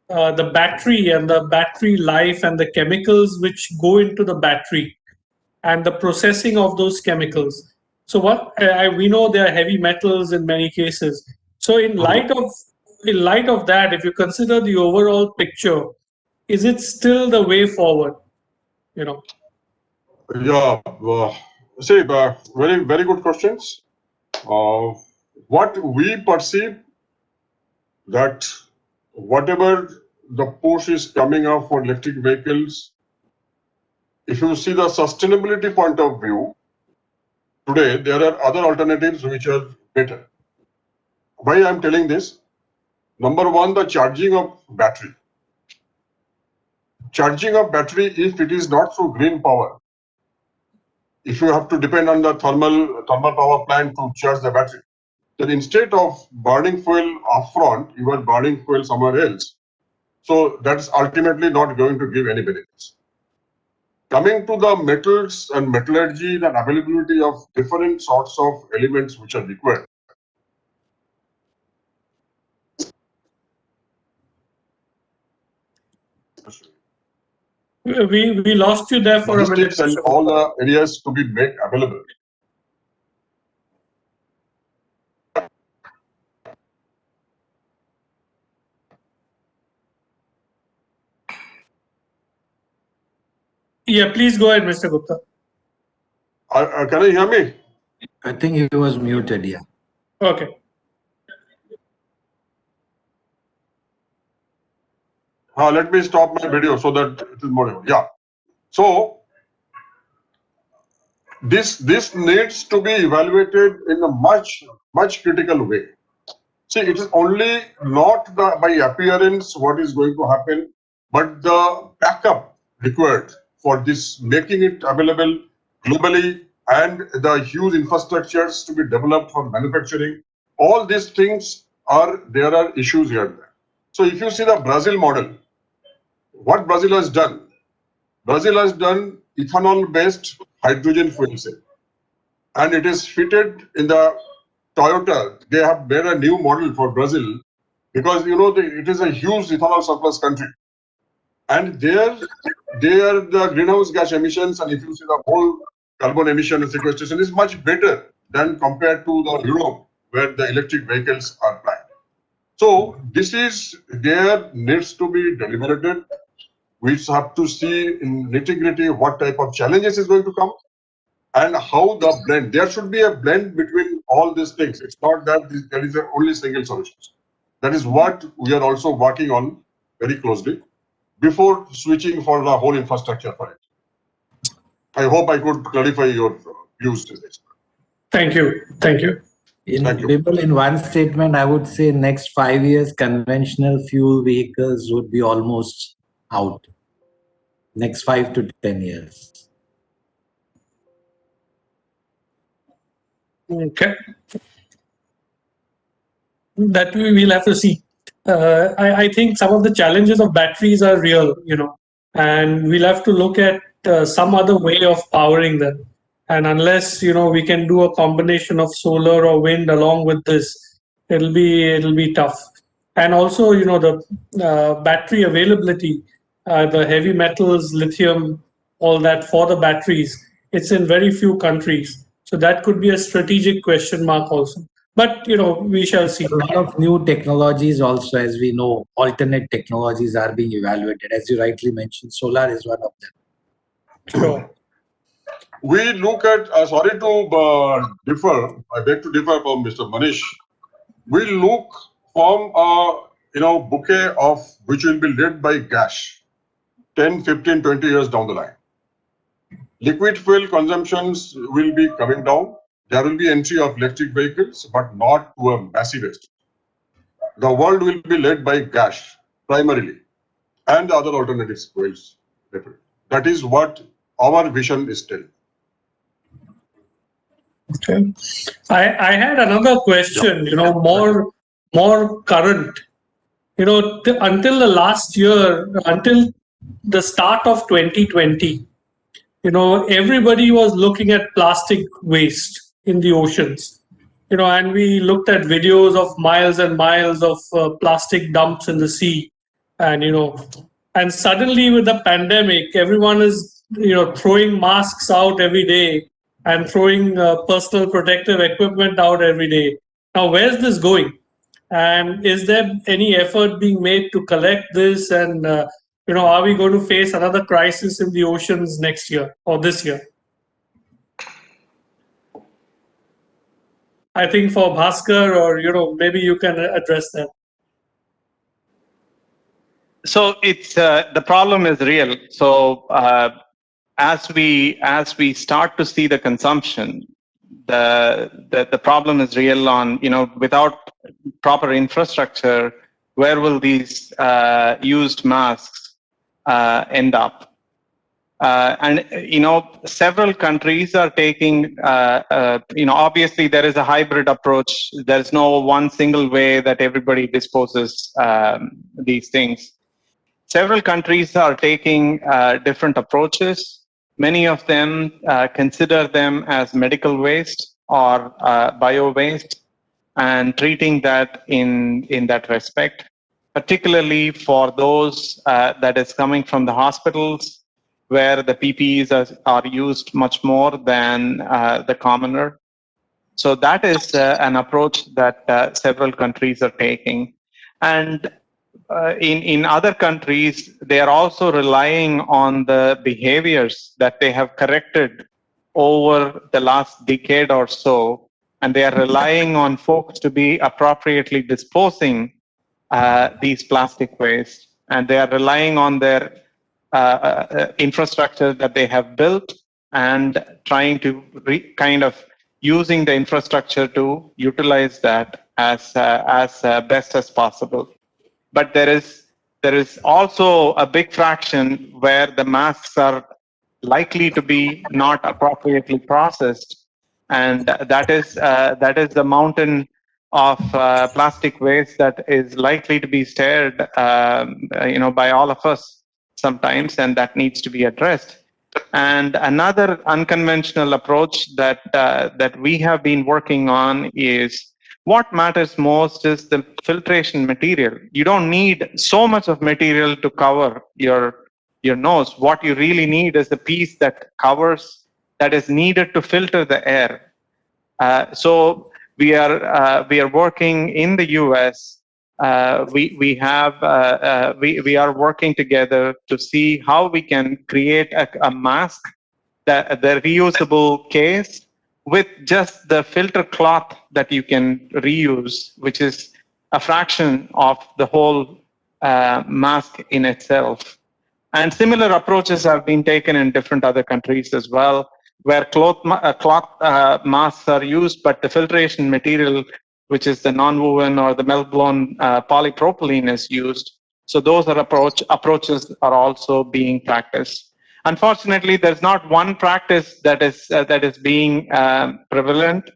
the battery and the battery life and the chemicals which go into the battery and the processing of those chemicals. So we know there are heavy metals in many cases. So in light of that, if you consider the overall picture, is it still the way forward? Yeah, very, very good questions. What we perceive that whatever the push is coming up for electric vehicles, if you see the sustainability point of view, today there are other alternatives which are better. Why I'm telling this? Number one, the charging of battery. Charging of battery, if it is not through green power, if you have to depend on the thermal power plant to charge the battery, then instead of burning fuel upfront, you are burning fuel somewhere else. So that's ultimately not going to give any benefits. Coming to the metals and metallurgy and availability of different sorts of elements which are required. We lost you there for a minute. Logistics and all the areas to be made available. Yeah, please go ahead, Mr. Gupta. Can you hear me? I think he was muted, yeah. Okay. Let me stop my video so that it is more. Yeah. So this needs to be evaluated in a much critical way. See, it is only not by appearance what is going to happen, but the backup required for this, making it available globally, and the huge infrastructures to be developed for manufacturing. All these things there are issues here and there. So if you see the Brazil model, what Brazil has done? Brazil has done ethanol-based hydrogen fuel cell, and it is fitted in the Toyota. They have made a new model for Brazil because it is a huge ethanol surplus country, and there the greenhouse gas emissions, and if you see the whole carbon emission and sequestration is much better than compared to the Europe where the electric vehicles are planned. So there needs to be deliberated. We have to see in nitty-gritty what type of challenges is going to come and how the blend. There should be a blend between all these things. It's not that there is only single solution. That is what we are also working on very closely before switching for the whole infrastructure for it. I hope I could clarify your views to this. Thank you. Thank you. In one statement, I would say next 5 years, conventional fuel vehicles would be almost out. Next 5 to 10 years. Okay. That we'll have to see. I think some of the challenges of batteries are real, and we'll have to look at some other way of powering them. And unless we can do a combination of solar or wind along with this, it'll be tough. And also, the battery availability, the heavy metals, lithium, all that for the batteries, it's in very few countries. So that could be a strategic question mark also. But we shall see. A lot of new technologies also, as we know, alternate technologies are being evaluated. As you rightly mentioned, solar is one of them. Sure. We look at, sorry to differ, I beg to differ from Mr. Manish. We look from a bouquet of which will be led by gas 10, 15, 20 years down the line. Liquid fuel consumptions will be coming down. There will be entry of electric vehicles, but not to a massive extent. The world will be led by gas primarily, and other alternative fuels. That is what our vision is telling. Okay. I had another question, more current. Until the last year, until the start of 2020, everybody was looking at plastic waste in the oceans. And we looked at videos of miles and miles of plastic dumps in the sea. And, and suddenly with the pandemic, everyone is, throwing masks out every day and throwing personal protective equipment out every day. Now, where's this going? And is there any effort being made to collect this? And, are we going to face another crisis in the oceans next year or this year? I think for Bhaskar, or, maybe you can address that. So it's the problem is real. So as we start to see the consumption, the problem is real. On without proper infrastructure, where will these used masks end up? And several countries are taking. Obviously there is a hybrid approach. There's no one single way that everybody disposes these things. Several countries are taking different approaches. Many of them consider them as medical waste or bio waste and treating that in that respect, particularly for those that is coming from the hospitals where the PPEs are used much more than the commoner. So that is an approach that several countries are taking. And in other countries, they are also relying on the behaviors that they have corrected over the last decade or so, and they are relying on folks to be appropriately disposing these plastic waste, and they are relying on their infrastructure that they have built and trying to kind of using the infrastructure to utilize that as best as possible. But there is also a big fraction where the masks are likely to be not appropriately processed, and that is the mountain of plastic waste that is likely to be stared by all of us sometimes, and that needs to be addressed. And another unconventional approach that we have been working on is what matters most is the filtration material. You don't need so much of material to cover your nose. What you really need is the piece that covers, that is needed to filter the air. So we are working in the US. We are working together to see how we can create a mask, the reusable case with just the filter cloth that you can reuse, which is a fraction of the whole mask in itself. And similar approaches have been taken in different other countries as well, where cloth masks are used, but the filtration material, which is the non-woven or the melt-blown polypropylene, is used. So those are approaches are also being practiced. Unfortunately, there's not one practice that is being prevalent.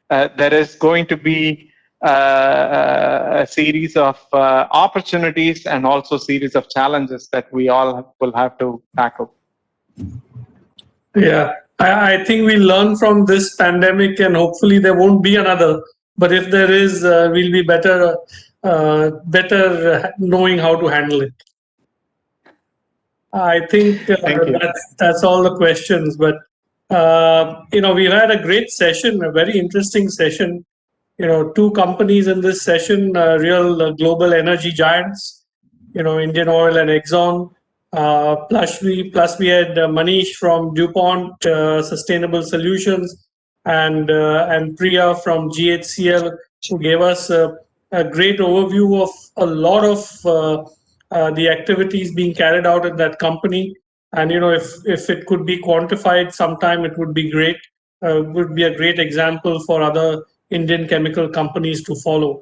There is going to be a series of opportunities and also series of challenges that we all will have to tackle. Yeah, I think we learn from this pandemic, and hopefully there won't be another. But if there is, we'll be better knowing how to handle it. I think that's all the questions. But we've had a great session, a very interesting session. Two companies in this session, real global energy giants. Indian Oil and Exxon. Plus we had Manish from DuPont Sustainable Solutions and Priya from GHCL, who gave us a great overview of a lot of the activities being carried out in that company. And if it could be quantified sometime, it would be great. Would be a great example for other Indian chemical companies to follow.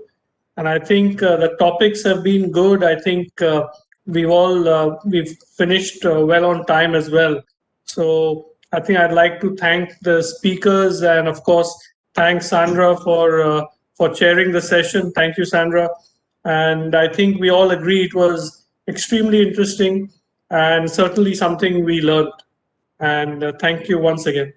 And I think the topics have been good. I think we've finished well on time as well. So I think I'd like to thank the speakers, and of course thank Sandra for chairing the session. Thank you, Sandra. And I think we all agree it was extremely interesting and certainly something we learned. And thank you once again.